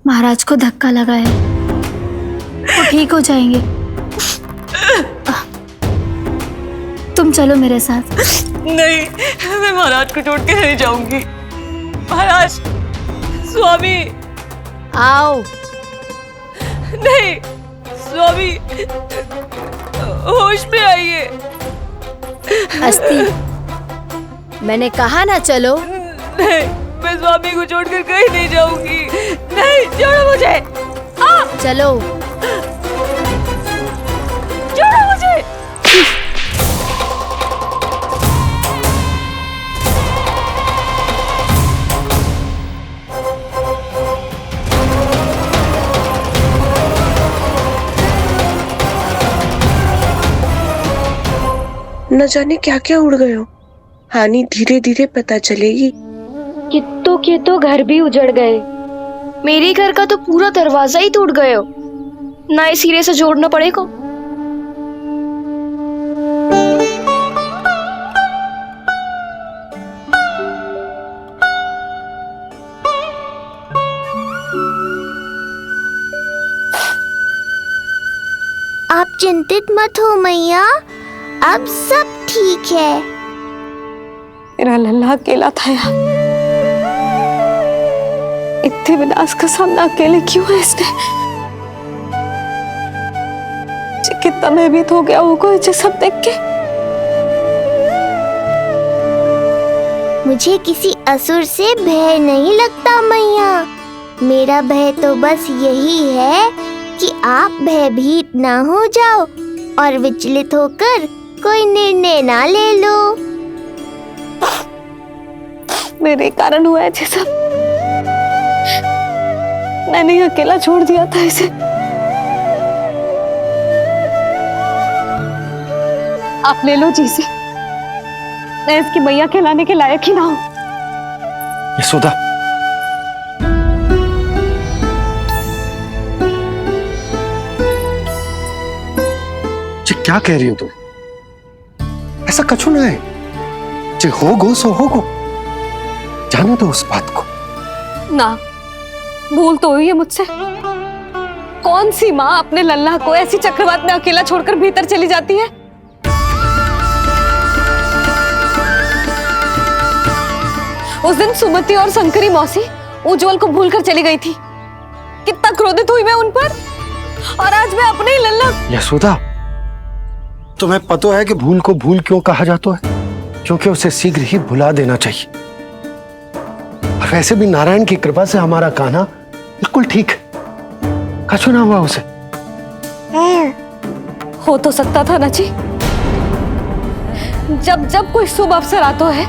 महाराज को धक्का लगा है, वो ठीक हो जाएंगे। तुम चलो मेरे साथ। नहीं, मैं महाराज को छोड़ के नहीं जाऊंगी। महाराज, स्वामी, आओ। नहीं, स्वामी, होश में आइए। अस्ति, मैंने कहा ना चलो। नहीं, मैं स्वामी को छोड़कर कहीं नहीं जाऊंगी। नहीं, छोड़ो मुझे। चलो, छोड़ो मुझे। न जाने क्या क्या उड़ गए हो। हानि धीरे धीरे पता चलेगी। कित्तों के तो घर भी उजड़ गए। मेरे घर का तो पूरा दरवाजा ही टूट गए हो। नए सिरे से जोड़ना पड़ेगा। आप चिंतित मत हो मैया, अब सब ठीक है। मेरा लल्ला अकेला था यार। इतने विनाश का सामना अकेले क्यों है इसने? कितना भयभीत हो गया होगा ये सब देख के। मुझे किसी असुर से भय नहीं लगता मैया। मेरा भय तो बस यही है कि आप भयभीत ना हो जाओ और विचलित होकर कोई निर्णय ना ले लो। मेरे कारण हुआ है ये सब। मैंने ही अकेला छोड़ दिया था इसे। आप ले लो जी से। मैं इसकी मैया कहलाने के लायक ही ना हूं। यशोदा, ये क्या कह रही हो तुम? ऐसा कछु ना है। जे होगो सो होगो। जाने दो उस बात को। ना, भूल तो हुई है मुझसे। कौन सी माँ अपने लल्ला को ऐसी चक्रवात में अकेला छोड़कर भीतर चली जाती है? उस दिन सुमति और शंकरी मौसी उज्जवल को भूलकर चली गई थी। कितना क्रोधित हुई मैं उन पर। और आज मैं अपने ही लल्ला। यशोदा, तुम्हें पता है कि भूल को भूल क्यों कहा जाता है? क्योंकि उसे शीघ्र ही भुला देना चाहिए। और वैसे भी नारायण की कृपा से हमारा कान्हा बिल्कुल ठीक है। कछु ना हुआ उसे। हो तो सकता था ना जी। जब जब कोई शुभ अवसर आता है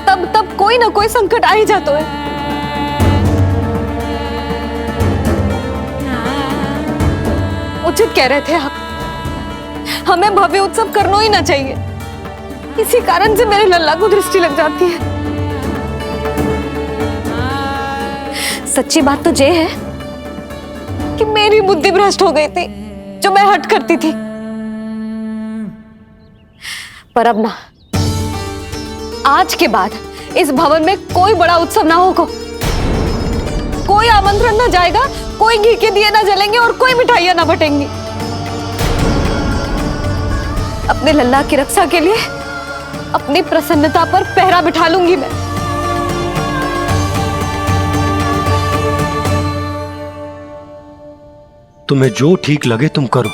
तब तब कोई ना कोई संकट आ ही जाता है। उचित कह रहे थे आप। हमें भव्य उत्सव करना ही ना चाहिए। इसी कारण से मेरे लल्ला को दृष्टि लग जाती है। सच्ची बात तो ये है कि मेरी बुद्धि भ्रष्ट हो गई थी जो मैं हट करती थी। पर अब ना, आज के बाद इस भवन में कोई बड़ा उत्सव ना होगा, कोई आमंत्रण ना जाएगा, कोई घी के दिए ना जलेंगे और कोई मिठाइयां ना बटेंगी। अपने लल्ला की रक्षा के लिए अपनी प्रसन्नता पर पहरा बिठा लूंगी मैं। तुम्हें जो ठीक लगे तुम करो,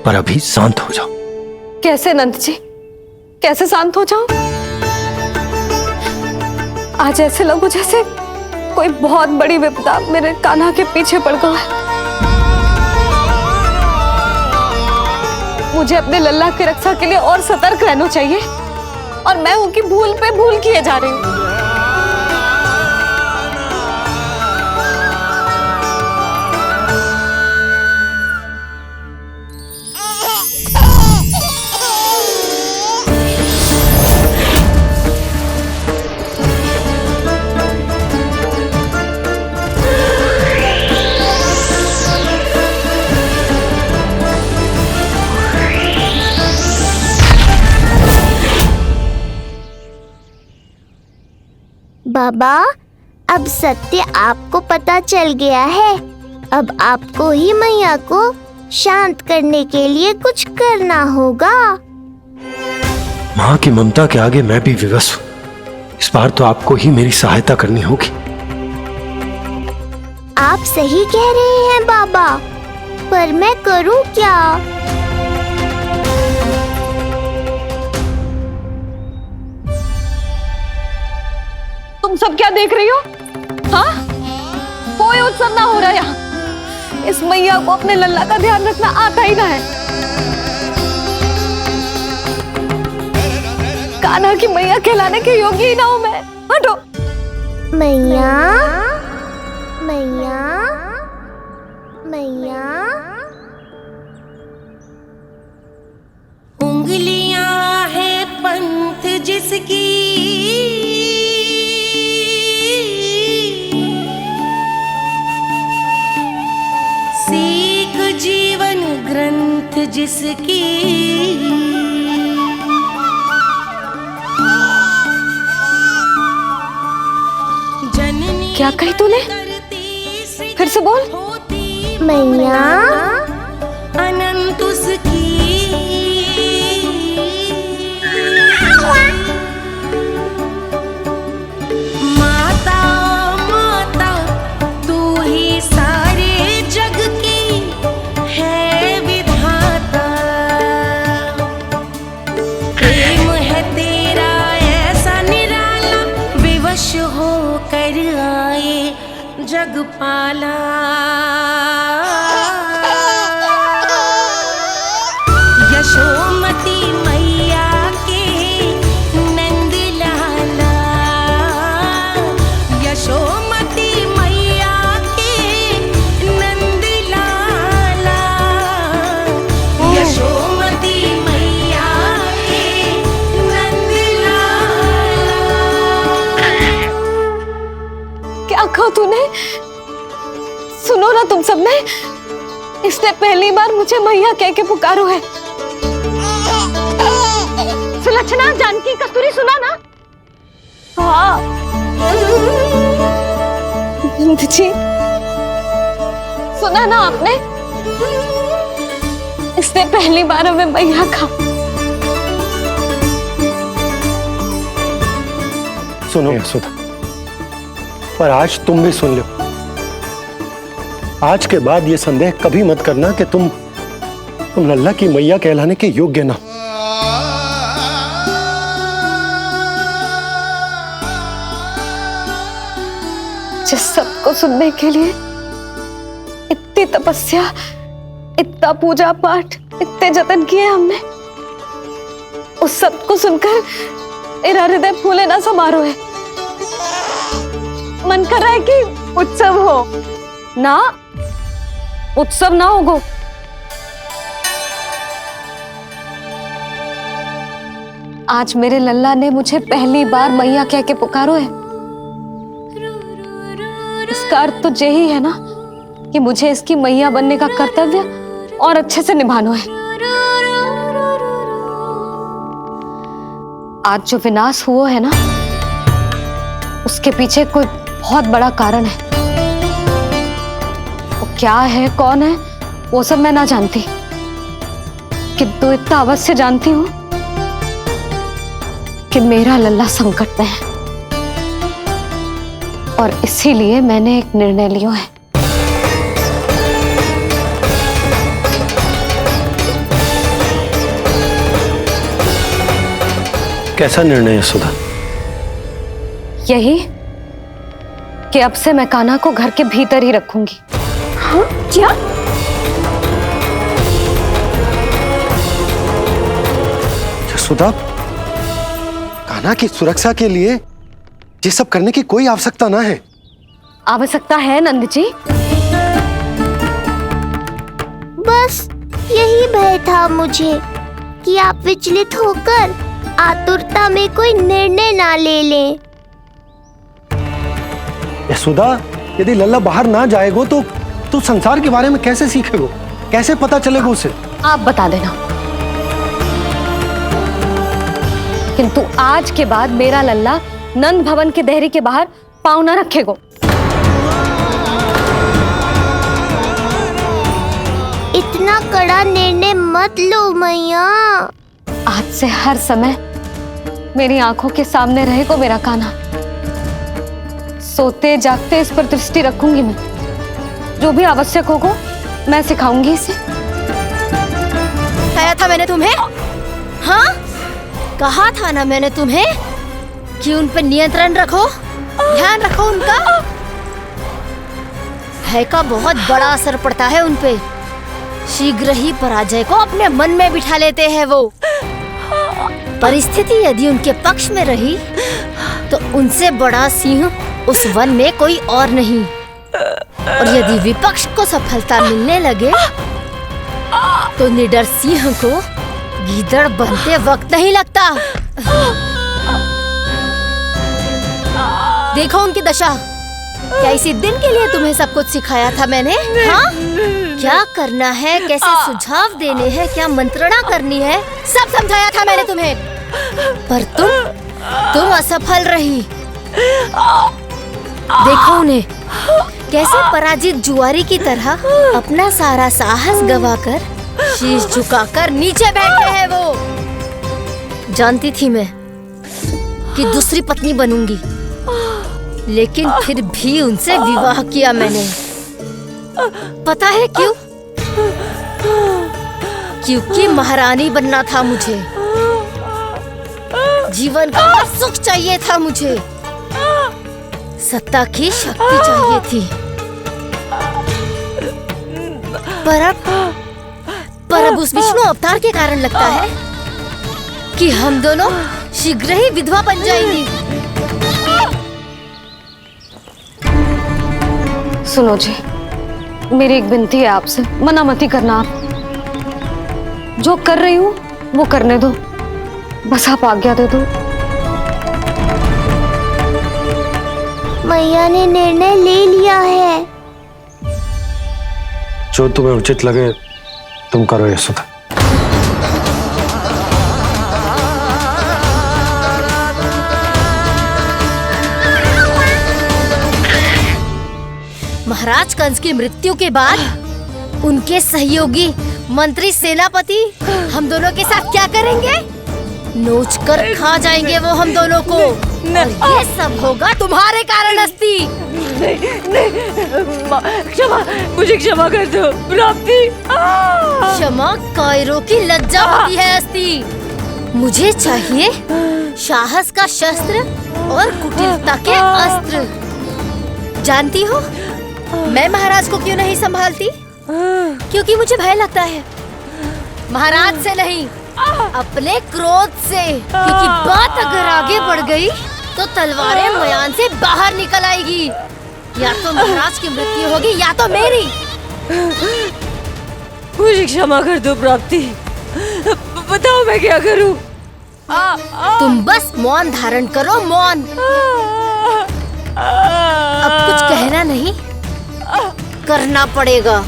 पर अभी शांत हो जाओ। कैसे नंद जी, कैसे शांत हो जाऊं? आज ऐसे लगो जैसे कोई बहुत बड़ी विपदा मेरे कान्हा के पीछे पड़ गया है। मुझे अपने लल्ला की रक्षा के लिए और सतर्क रहना चाहिए, और मैं उनकी भूल पे भूल किए जा रही हूँ। बाबा, अब सत्य आपको पता चल गया है। अब आपको ही मैया को शांत करने के लिए कुछ करना होगा। माँ की ममता के आगे मैं भी विवश हूँ। इस बार तो आपको ही मेरी सहायता करनी होगी। आप सही कह रहे हैं बाबा, पर मैं करूँ क्या? तुम सब क्या देख रही हो? हाँ, कोई उत्सव ना हो रहा यहाँ। इस मैया को अपने लल्ला का ध्यान रखना आता ही ना है। कान्हा की मैया कहलाने के योग्य ही ना हूं मैं। हटो। मैया, मैया, मैया। उंगलियां है पंथ जिसकी, सीख जीवन ग्रंथ जिसकी, क्या कही तूने? फिर से बोल। मैया, अनंत उसकी, माता माता तू ही सारे जग की है विधाता। प्रेम है तेरा ऐसा निराला, विवश होकर आए जगपाला। यशोमती मैया के नंद लाला, यशोमती मैया के नंद लाला, यशोमती मैया के नंद लाला। क्या कहा तूने? सुनो ना तुम सबने, इसने पहली बार मुझे मैया कह के पुकारो है। सुलक्षणा, जानकी, कस्तूरी, सुना ना? हाँ जी, सुना ना आपने? इसने पहली बार हमें मैया कहा। सुनो यशोदा, पर आज तुम भी सुन लो। आज के बाद ये संदेह कभी मत करना कि तुम लल्ला की मैया कहलाने के योग्य ना हो। जिस सबको सुनने के लिए इतनी तपस्या, इतना पूजा पाठ, इतने जतन किए हमने, उस सब को सुनकर मेरा हृदय फूले ना समारोह है। मन कर रहा है कि उत्सव हो ना, उत्सव ना होगो। आज मेरे लल्ला ने मुझे पहली बार मैया कह के पुकारो है। इसका अर्थ तो यही है ना कि मुझे इसकी मैया बनने का कर्तव्य और अच्छे से निभाना है। आज जो विनाश हुआ है ना, उसके पीछे कोई बहुत बड़ा कारण है। वो क्या है, कौन है, वो सब मैं ना जानती, किंतु इतना अवश्य जानती हूँ कि मेरा लल्ला संकट में है, और इसीलिए मैंने एक निर्णय लिया है। कैसा निर्णय है सुधा? यही कि अब से मैं कान्हा को घर के भीतर ही रखूंगी। हाँ? क्या? सुधा, कान्हा की सुरक्षा के लिए ये सब करने की कोई आवश्यकता ना है। आवश्यकता है नंद जी। बस यही भय था मुझे कि आप विचलित होकर आतुरता में कोई निर्णय ना ले लें। यशोदा, यदि लल्ला बाहर ना जाएगो तो संसार के बारे में कैसे सीखेगो, कैसे पता चलेगा उसे? आप बता देना, किंतु आज के बाद मेरा लल्ला नंद भवन के देहरी के बाहर पाँव न रखेगो। इतना कड़ा निर्णय मत लो मैया। आज से हर समय मेरी आंखों के सामने रहेगा मेरा कान्हा। सोते जागते इस पर दृष्टि रखूंगी मैं। जो भी आवश्यक होगा मैं सिखाऊंगी इसे। कहा था मैंने तुम्हें, हाँ कहा था ना मैंने तुम्हें कि उन पर नियंत्रण रखो, ध्यान रखो उनका। भय का बहुत बड़ा असर पड़ता है उन पे। शीघ्र ही पराजय को अपने मन में बिठा लेते हैं वो। परिस्थिति यदि उनके पक्ष में रही तो उनसे बड़ा सिंह उस वन में कोई और नहीं, और यदि विपक्ष को सफलता मिलने लगे तो निडर सिंह को गीदड़ बनते वक्त नहीं लगता। देखो उनकी दशा। क्या इसी दिन के लिए तुम्हें सब कुछ सिखाया था मैंने? हाँ? क्या करना है, कैसे सुझाव देने हैं, क्या मंत्रणा करनी है, सब समझाया था मैंने तुम्हें। पर तुम असफल रही। देखो उन्हें कैसे पराजित जुआरी की तरह अपना सारा साहस गवाकर शीश झुकाकर नीचे बैठे हैं वो। जानती थी मैं कि दूसरी पत्नी बनूंगी, लेकिन फिर भी उनसे विवाह किया मैंने। पता है क्यों? क्योंकि महारानी बनना था मुझे। जीवन का सुख चाहिए था मुझे, सत्ता की शक्ति चाहिए थी। पर अब उस विष्णु अवतार के कारण लगता है कि हम दोनों शीघ्र ही विधवा बन जाएंगी। सुनो जी, मेरी एक विनती है आपसे, मना मत ही करना। आप जो कर रही हूँ वो करने दो, बस आप आज्ञा दे दो। मैया ने निर्णय ले लिया है। जो तुम्हें उचित लगे तुम करो यशोदा। महाराज कंस की मृत्यु के बाद उनके सहयोगी मंत्री सेनापति हम दोनों के साथ क्या करेंगे? नोच कर खा जाएंगे वो हम दोनों को। और ये सब होगा तुम्हारे कारण अस्ति। क्षमा, मुझे क्षमा कर दो प्राप्ति। क्षमा कायरों की लज्जा होती है अस्ति। मुझे चाहिए साहस का शस्त्र और कुटिलता के अस्त्र। जानती हो मैं महाराज को क्यों नहीं संभालती? क्योंकि मुझे भय लगता है। महाराज से नहीं, अपने क्रोध से। क्योंकि बात अगर आगे बढ़ गई तो तलवारें मयान से बाहर निकल आएगी। या तो महाराज की मृत्यु होगी या तो मेरी। मुझे क्षमा कर दो प्राप्ति। बताओ मैं क्या करूं? तुम बस मौन धारण करो, मौन। अब कुछ कहना नहीं, करना पड़ेगा।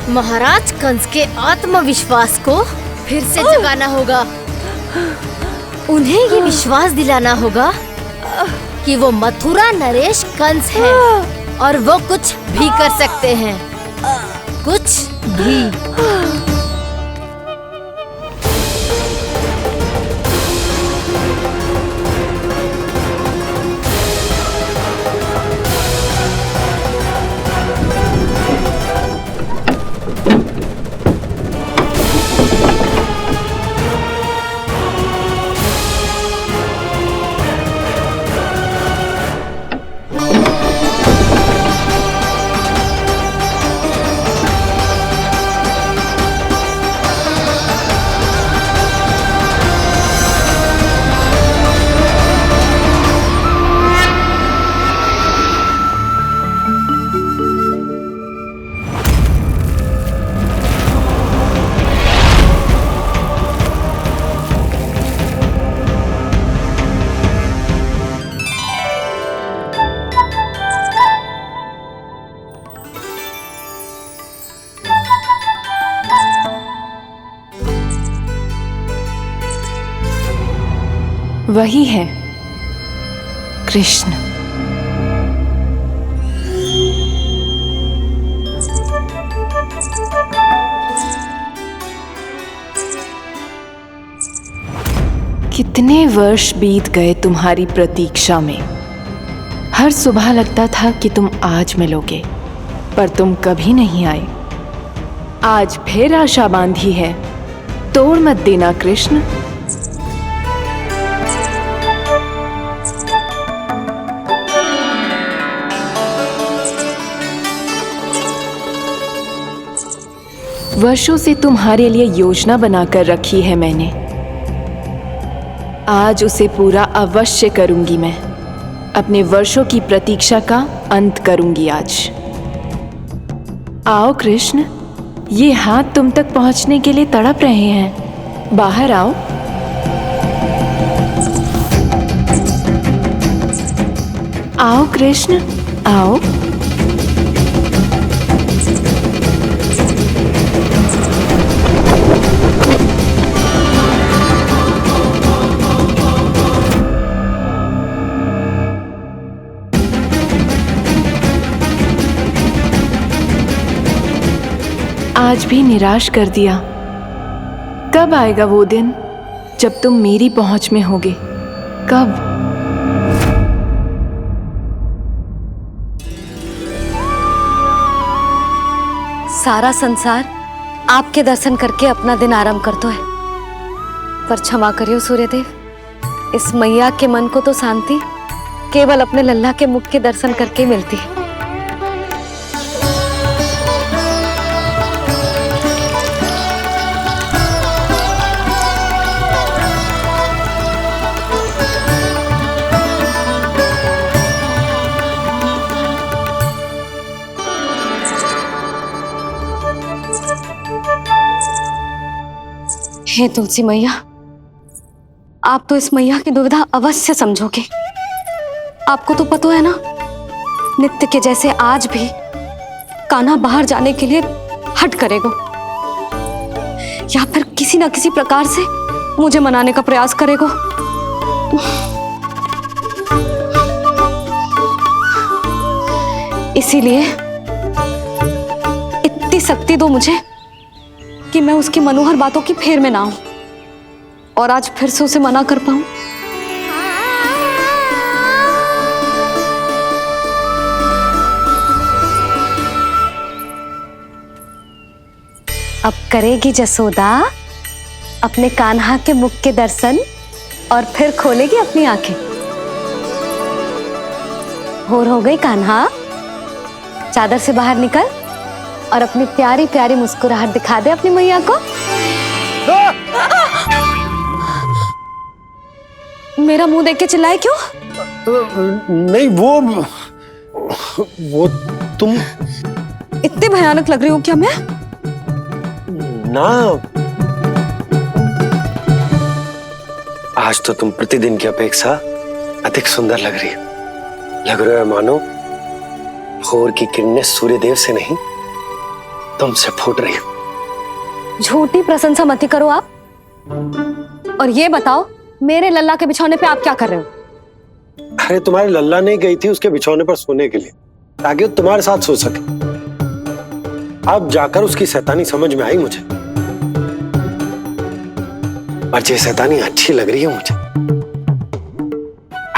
महाराज कंस के आत्मविश्वास को फिर से जगाना होगा। उन्हें ये विश्वास दिलाना होगा कि वो मथुरा नरेश कंस हैं और वो कुछ भी कर सकते हैं, कुछ भी। वही है कृष्ण। कितने वर्ष बीत गए तुम्हारी प्रतीक्षा में। हर सुबह लगता था कि तुम आज मिलोगे, पर तुम कभी नहीं आए। आज फिर आशा बांधी है, तोड़ मत देना कृष्ण। वर्षों से तुम्हारे लिए योजना बनाकर रखी है मैंने। आज उसे पूरा अवश्य करूंगी मैं। अपने वर्षों की प्रतीक्षा का अंत करूंगी आज। आओ कृष्ण, ये हाथ तुम तक पहुंचने के लिए तड़प रहे हैं। बाहर आओ। आओ कृष्ण, आओ। आज भी निराश कर दिया। कब आएगा वो दिन जब तुम मेरी पहुंच में होगे? कब? सारा संसार आपके दर्शन करके अपना दिन आरंभ करता है, पर क्षमा करियो सूर्यदेव, इस मैया के मन को तो शांति केवल अपने लल्ला के मुख के दर्शन करके मिलती है। हे तुलसी मैया, आप तो इस मैया की दुविधा अवश्य समझोगे। आपको तो पता है ना, नित्य के जैसे आज भी कान्हा बाहर जाने के लिए हट करेगा, या फिर किसी ना किसी प्रकार से मुझे मनाने का प्रयास करेगा। इसीलिए इतनी शक्ति दो मुझे कि मैं उसकी मनोहर बातों की फेर में ना हूं और आज फिर से उसे मना कर पाऊं। अब करेगी जसोदा अपने कान्हा के मुख के दर्शन और फिर खोलेगी अपनी आंखें। होर हो गई कान्हा, चादर से बाहर निकल और अपनी प्यारी प्यारी मुस्कुराहट दिखा दे अपनी मैया को। मेरा मुंह देख के चिल्लाए क्यों? नहीं, वो तुम इतने भयानक लग रही हो क्या मैं? ना, आज तो तुम प्रतिदिन की अपेक्षा अधिक सुंदर लग रही हो। लग रहा है मानो भोर की किरणें सूर्यदेव से नहीं तुमसे फूट रही हो। झूठी प्रशंसा मत करो आप। और ये बताओ मेरे लल्ला के बिछौने पे आप क्या कर रहे हो? अरे तुम्हारी लल्ला नहीं गई थी उसके बिछौने पर सोने के लिए ताकि वो तुम्हारे साथ सो सके। अब जाकर उसकी शैतानी समझ में आई मुझे, और ये शैतानी अच्छी लग रही है मुझे।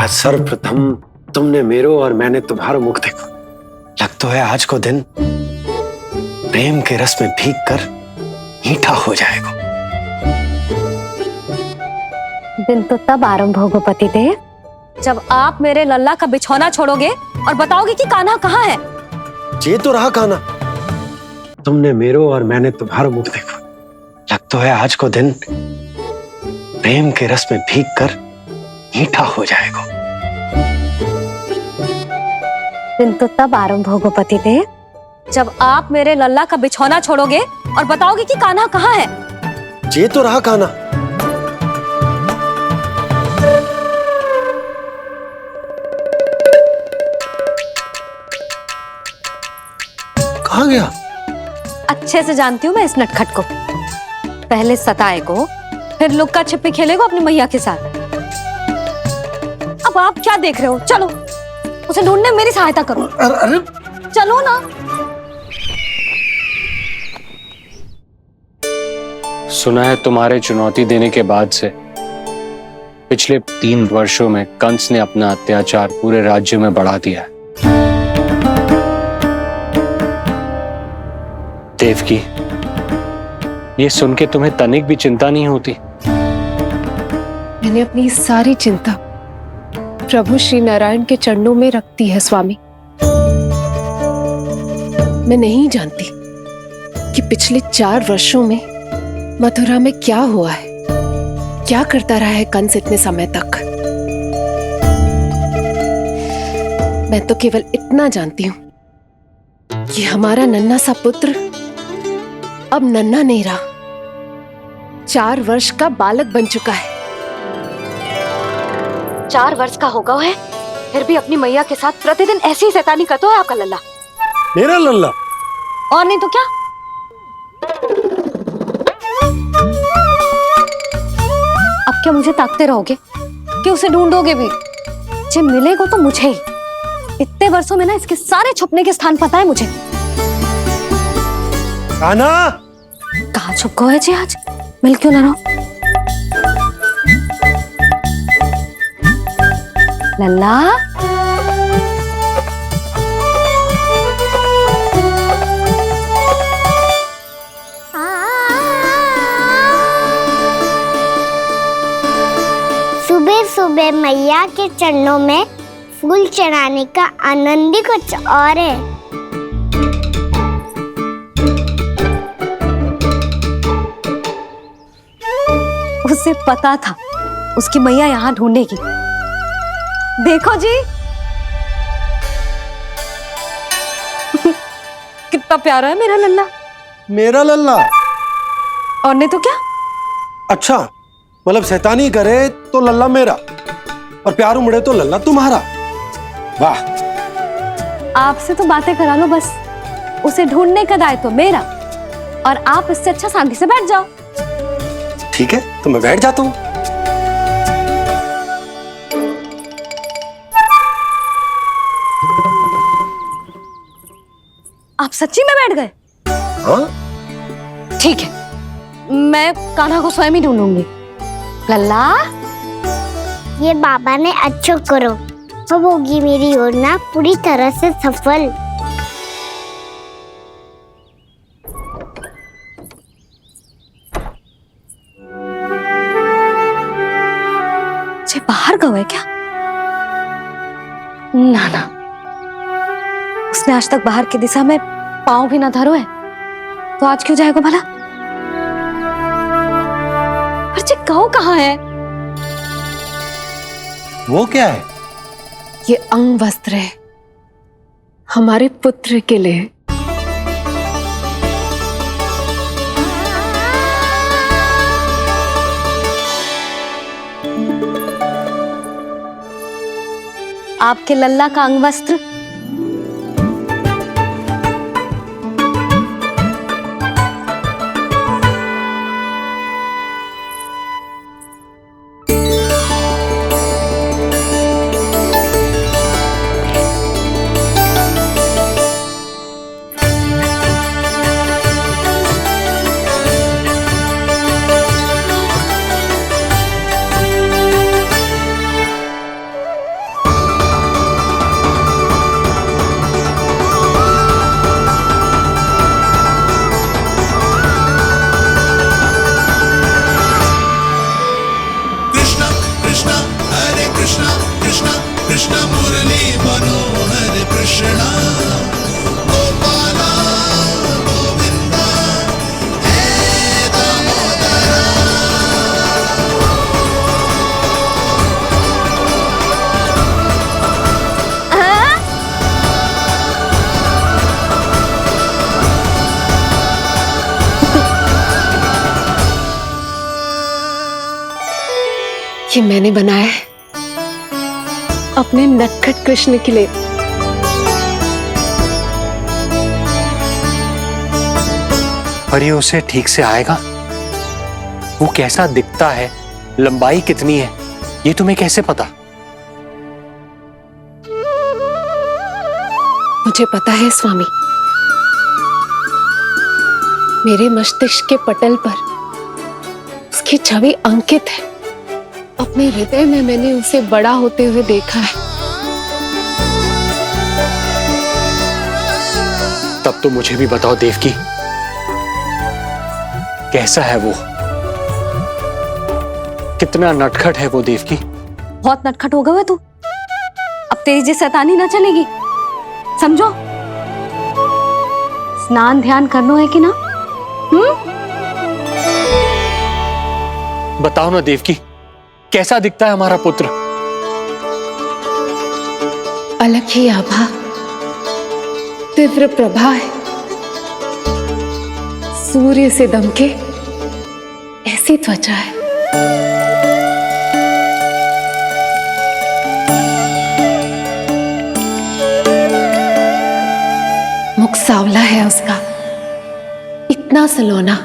आज सर्वप्रथम तुमने मेरो और मैंने तुम्हारा मुख देखो। लग तो है आज को दिन प्रेम के रस में भीग कर मीठा हो जाएगा। दिन तो तब आरंभ होगा पतिदेव जब आप मेरे लल्ला का बिछौना छोड़ोगे और बताओगे कि कान्हा कहाँ है। ये तो रहा कान्हा। तुमने मेरो और मैंने तुम्हारा मुख देखो। लग तो है आज को दिन प्रेम के रस में भीग कर मीठा हो जाएगा। दिन तो तब आरंभ होगा पतिदेव जब आप मेरे लल्ला का बिछौना छोड़ोगे और बताओगे कि कान्हा कहाँ है। ये तो रहा कान्हा। कहाँ गया? अच्छे से जानती हूँ मैं इस नटखट को। पहले सताएगो, फिर लुक्का छिपी खेलेगो अपनी मैया के साथ। अब आप क्या देख रहे हो? चलो उसे ढूंढने में मेरी सहायता करो। अरे चलो ना। सुना है तुम्हारे चुनौती देने के बाद से पिछले 3 वर्षों में कंस ने अपना अत्याचार पूरे राज्य में बढ़ा दिया है। देवकी, ये सुन के तुम्हें तनिक भी चिंता नहीं होती? मैंने अपनी सारी चिंता प्रभु श्री नारायण के चरणों में रख दी है स्वामी। मैं नहीं जानती कि पिछले 4 वर्षों में मथुरा में क्या हुआ है, क्या करता रहा है कंस इतने समय तक। मैं तो केवल इतना जानती हूं कि हमारा नन्हा सा पुत्र अब नन्हा नहीं रहा, 4 वर्ष का बालक बन चुका है। 4 वर्ष का होगा है, फिर भी अपनी मैया के साथ प्रतिदिन ऐसी ही शैतानी करता है आपका लल्ला। मेरा लल्ला? और नहीं तो क्या। अब क्या मुझे ताकते रहोगे कि उसे ढूंढोगे भी? जे मिलेगा तो मुझे ही। इतने वर्षों में ना इसके सारे छुपने के स्थान पता है मुझे। कान्हा! कहाँ छुप गए जी आज? मिल क्यों ना रहो? लल्ला, सुबह सुबह मैया के चरणों में फूल चढ़ाने का आनंद ही कुछ और है। उसे पता था उसकी मैया यहाँ ढूंढेगी। देखो जी कितना प्यारा है मेरा लल्ला। मेरा लल्ला? और नहीं तो क्या। अच्छा, मतलब शैतानी करे तो लल्ला मेरा और प्यार उमड़े तो लल्ला तुम्हारा। वाह। आपसे तो बातें करा लो बस, उसे ढूंढने का दायित्व मेरा, और आप इससे अच्छा शांति से बैठ जाओ। ठीक है, तो मैं बैठ जाता हूँ। आप सच्ची में बैठ गए? हाँ? ठीक है, मैं कान्हा को स्वयं ही ढूंढूंगी। लल्ला, ये बाबा ने अच्छा करो, अब होगी मेरी योजना पूरी तरह से सफल। जे बाहर गए क्या? ना ना, उसने आज तक बाहर की दिशा में पांव भी ना धरो है, तो आज क्यों जाएगा भला? पर जे कहो कहाँ है? वो क्या है? ये अंग वस्त्र है हमारे पुत्र के लिए। आपके लल्ला का अंग वस्त्र? ये मैंने बनाया है अपने नटखट कृष्ण के लिए। पर ये उसे ठीक से आएगा? वो कैसा दिखता है, लंबाई कितनी है, ये तुम्हें कैसे पता? मुझे पता है स्वामी, मेरे मस्तिष्क के पटल पर उसकी छवि अंकित है। अपने हृदय में मैंने उसे बड़ा होते हुए देखा है। तब तो मुझे भी बताओ देवकी, कैसा है वो? कितना नटखट है वो देवकी? बहुत नटखट हो गए हो तू। अब तेरी जी शैतानी ना चलेगी, समझो। स्नान ध्यान करना है कि ना? बताओ ना देवकी, कैसा दिखता है हमारा पुत्र? अलग ही आभा, तीव्र प्रभा है, सूर्य से दमके ऐसी त्वचा है। मुख सांवला है उसका, इतना सलोना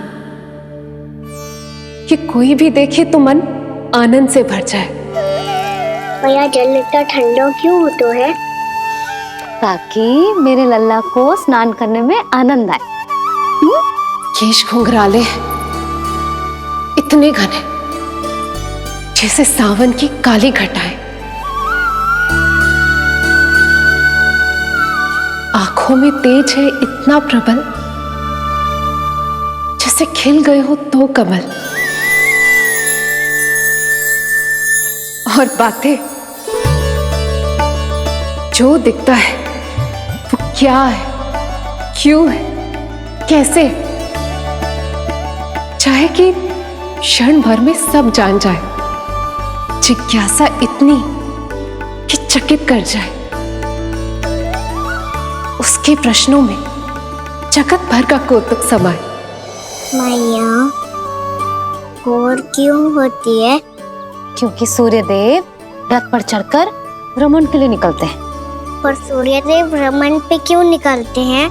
कि कोई भी देखे तो मन आनंद से भर जाए। भैया जल इतना ठंडा क्यों होता है? ताकि मेरे लल्ला को स्नान करने में आनंद आए। केश घुंघराले इतने घने जैसे सावन की काली घटाएं, आंखों में तेज है इतना प्रबल जैसे खिल गए हो दो कमल। और बातें, जो दिखता है वो क्या है, क्यों है, कैसे, चाहे कि क्षण भर में सब जान जाए। जिज्ञासा इतनी कि चकित कर जाए। उसके प्रश्नों में जगत भर का कौतुक समाए। मैया और क्यों होती है? क्योंकि सूर्यदेव रथ पर चढ़कर भ्रमण के लिए निकलते हैं। पर सूर्यदेव भ्रमण पे क्यों निकलते हैं?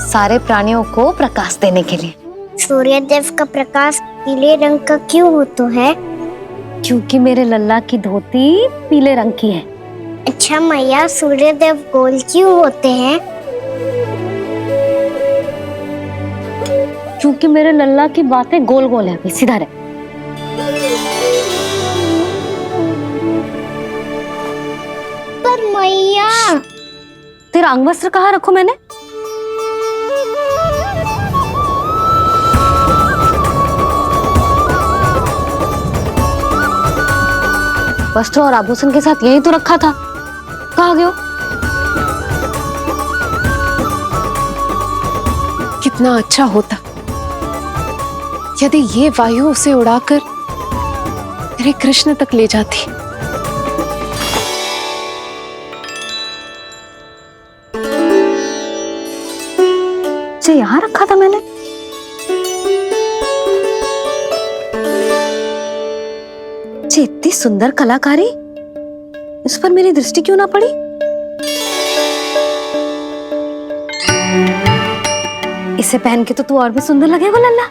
सारे प्राणियों को प्रकाश देने के लिए। सूर्यदेव का प्रकाश पीले रंग का क्यों होता है? क्योंकि मेरे लल्ला की धोती पीले रंग की है। अच्छा मैया, सूर्यदेव गोल क्यों होते हैं? क्योंकि मेरे लल्ला की बातें गोल गोल है, अभी सीधा रहे। पर मैया, तेरा अंगवस्त्र कहाँ रखूं मैंने? वस्त्र और आभूषण के साथ यही तो रखा था, कहाँ गए हो? कितना अच्छा होता यदि ये वायु उसे उड़ाकर तेरे कृष्ण तक ले जाती। जो यहाँ रखा था मैंने। जी इतनी सुंदर कलाकारी, इस पर मेरी दृष्टि क्यों ना पड़ी? इसे पहन के तो तू और भी सुंदर लगेगा लल्ला।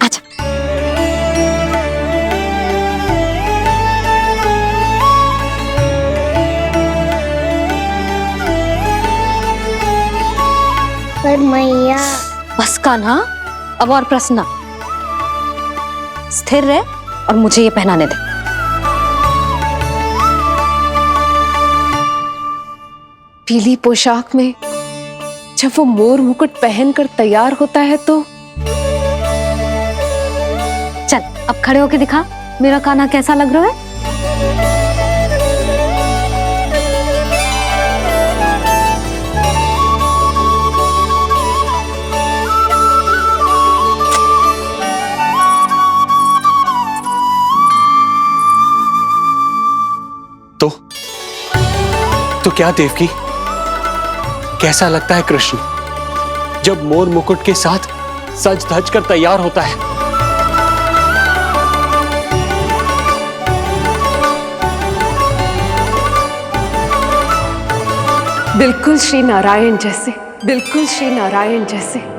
आजा। पर मैया। बस कान्हा, अब और प्रश्न ना। स्थिर रह और मुझे ये पहनाने दे। पीली पोशाक में जब वो मोर मुकुट पहनकर तैयार होता है तो चल अब खड़े होके दिखा मेरा कान्हा कैसा लग रहा है। तो क्या देवकी, कैसा लगता है कृष्ण जब मोर मुकुट के साथ सज धज कर तैयार होता है? बिल्कुल श्री नारायण जैसे, बिल्कुल श्री नारायण जैसे।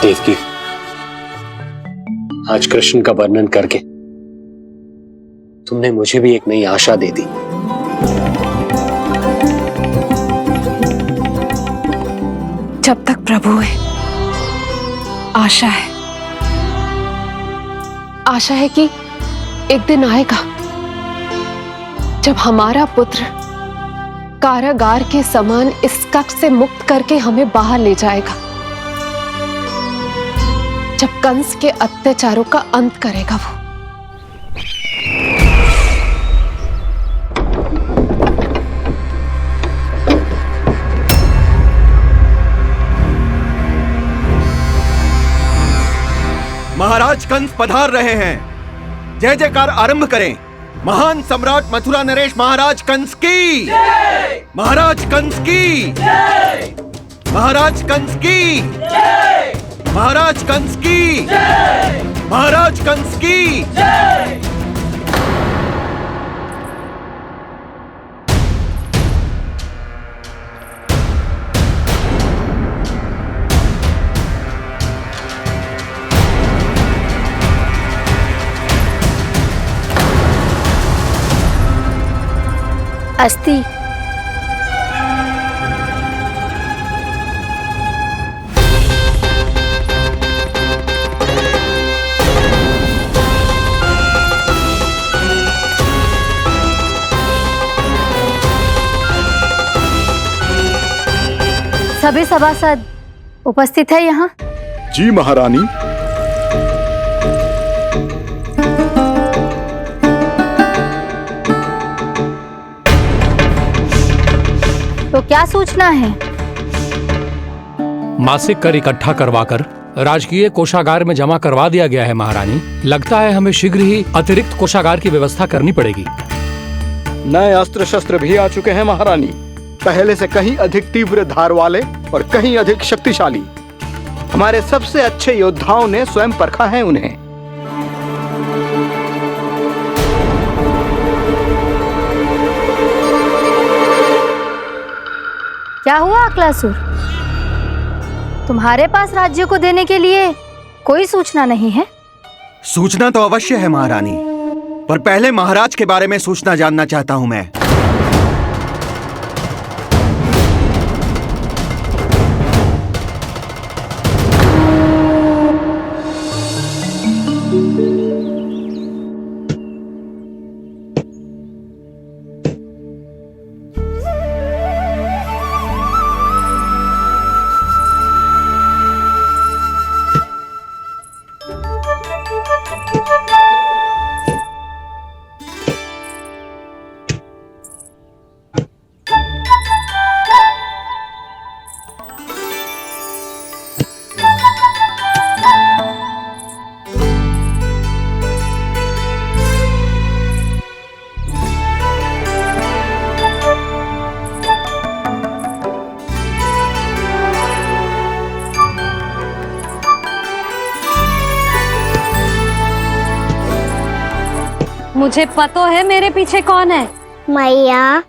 देवकी, आज कृष्ण का वर्णन करके तुमने मुझे भी एक नई आशा दे दी। जब तक प्रभु है, आशा है। आशा है कि एक दिन आएगा जब हमारा पुत्र कारागार के समान इस कक्ष से मुक्त करके हमें बाहर ले जाएगा, जब कंस के अत्याचारों का अंत करेगा वो। महाराज कंस पधार रहे हैं। जय जयकार आरंभ करें। महान सम्राट मथुरा नरेश महाराज कंस की, महाराज कंस की, महाराज कंस की, महाराज कंस की, महाराज कंस की। अस्ति। सभी सभासद उपस्थित है यहाँ? जी महारानी। तो क्या सूचना है? मासिक कर इकट्ठा करवाकर राजकीय कोषागार में जमा करवा दिया गया है महारानी। लगता है हमें शीघ्र ही अतिरिक्त कोषागार की व्यवस्था करनी पड़ेगी। नए अस्त्र शस्त्र भी आ चुके हैं महारानी, पहले से कहीं अधिक तीव्र धार वाले और कहीं अधिक शक्तिशाली। हमारे सबसे अच्छे योद्धाओं ने स्वयं परखा है उन्हें। क्या हुआ अक्लासुर? तुम्हारे पास राज्य को देने के लिए कोई सूचना नहीं है? सूचना तो अवश्य है महारानी, पर पहले महाराज के बारे में सूचना जानना चाहता हूं मैं। मुझे पता है मेरे पीछे कौन है। मैया।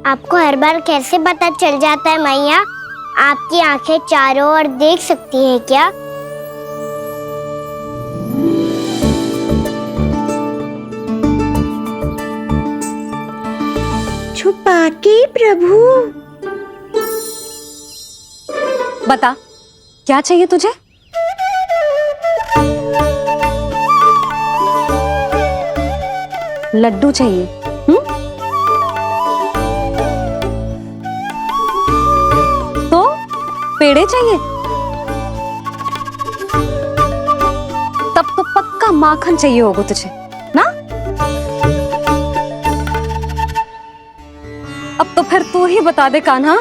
आपको हर बार कैसे पता चल जाता है मैया? आपकी आंखें चारों ओर देख सकती हैं क्या? छुपा के प्रभु। बता, क्या चाहिए तुझे? लड्डू चाहिए? तो पेड़े चाहिए? तब तो पक्का माखन चाहिए होगा तुझे ना? अब तो फिर तू ही बता दे कान्हा,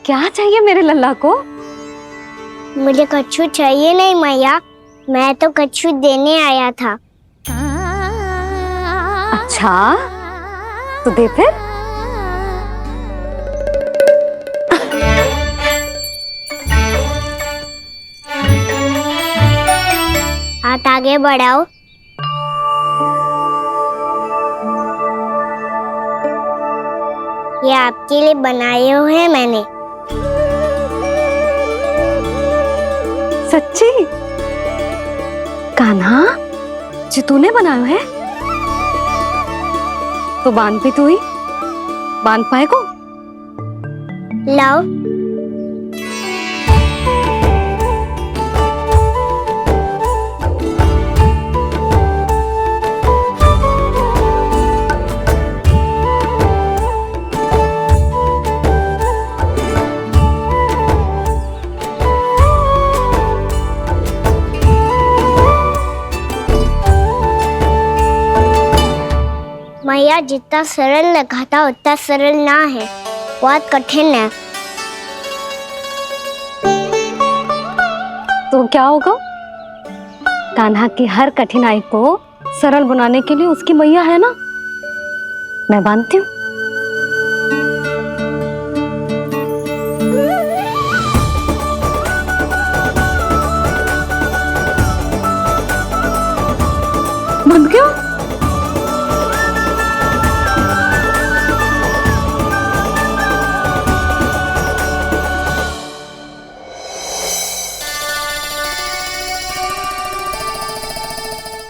क्या चाहिए मेरे लल्ला को? मुझे कच्छू चाहिए नहीं मैया, मैं तो कच्छू देने आया था। अच्छा, तो दे फिर। हाथ आगे बढ़ाओ। ये आपके लिए बनाए हुए हैं मैंने। सच्ची? कान्हा, जो तूने बनाया है? तो बांध भी तू ही, बांध पाएगो? लाओ। मैया जितना सरल लगा था उतना सरल ना है, बहुत कठिन है। तो क्या होगा? कान्हा की हर कठिनाई को सरल बनाने के लिए उसकी मैया है ना, मैं मानती हूँ। बंद क्यों?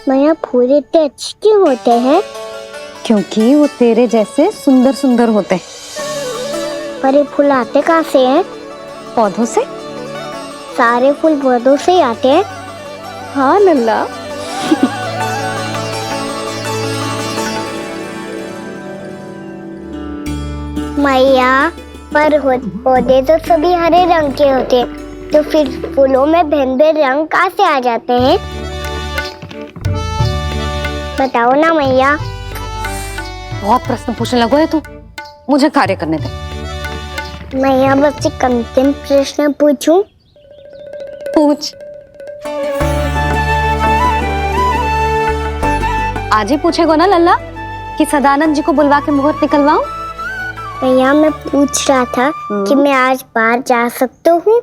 मैया फूल इतने अच्छे क्यों होते हैं? क्योंकि वो तेरे जैसे सुंदर सुंदर होते हैं। पर ये फूल आते कहाँ से हैं? पौधों से। सारे फूल पौधों से ही आते हैं? हाँ लल्ला। मैया पर पौधे तो सभी हरे रंग के होते हैं, तो फिर फूलों में भिन्न भिन्न रंग कहाँ से आ जाते हैं? बताओ ना मैया। बहुत प्रश्न पूछने लगो है तू, मुझे कार्य करने दे। मैया बस एक अंतिम प्रश्न पूछूं? पूछ। आज ही पूछेगो ना लल्ला कि सदानंद जी को बुलवा के मुहूर्त निकलवाऊं? मैया मैं पूछ रहा था कि मैं आज बाहर जा सकता हूँ?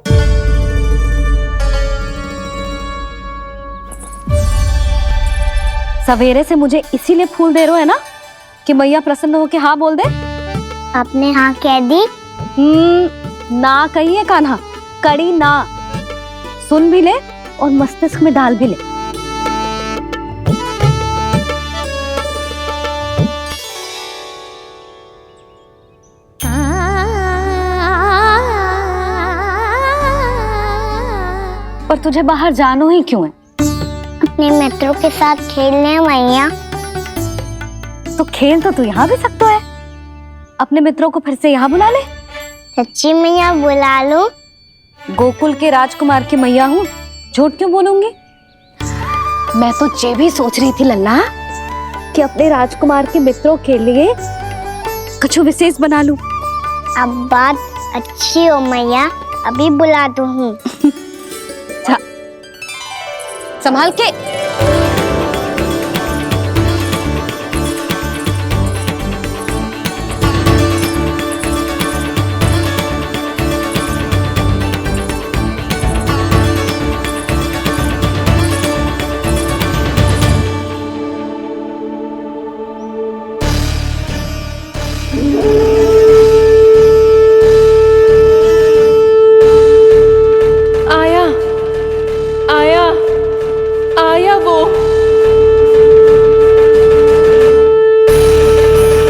सवेरे से मुझे इसीलिए फूल दे रहे हो है ना कि मैया प्रसन्न हो के हाँ बोल दे। आपने हाँ कह दी? ना कहिए कान्हा, कड़ी ना। सुन भी ले और मस्तिष्क में डाल भी ले। पर तुझे बाहर जानो ही क्यों है? अपने मित्रों के साथ खेलने मैया। तो खेल तो तू यहाँ भी सकता है, अपने मित्रों को फिर से यहाँ बुला ले। सच्ची मैया बुला लो। गोकुल के राजकुमार की मैया हूँ, झूठ क्यों बोलूंगी? मैं तो ये भी सोच रही थी लल्ला कि अपने राजकुमार के मित्रों के लिए कुछ विशेष बना लूं। अब बात अच्छी हो मैया, अभी बुला दूँ। संभाल के।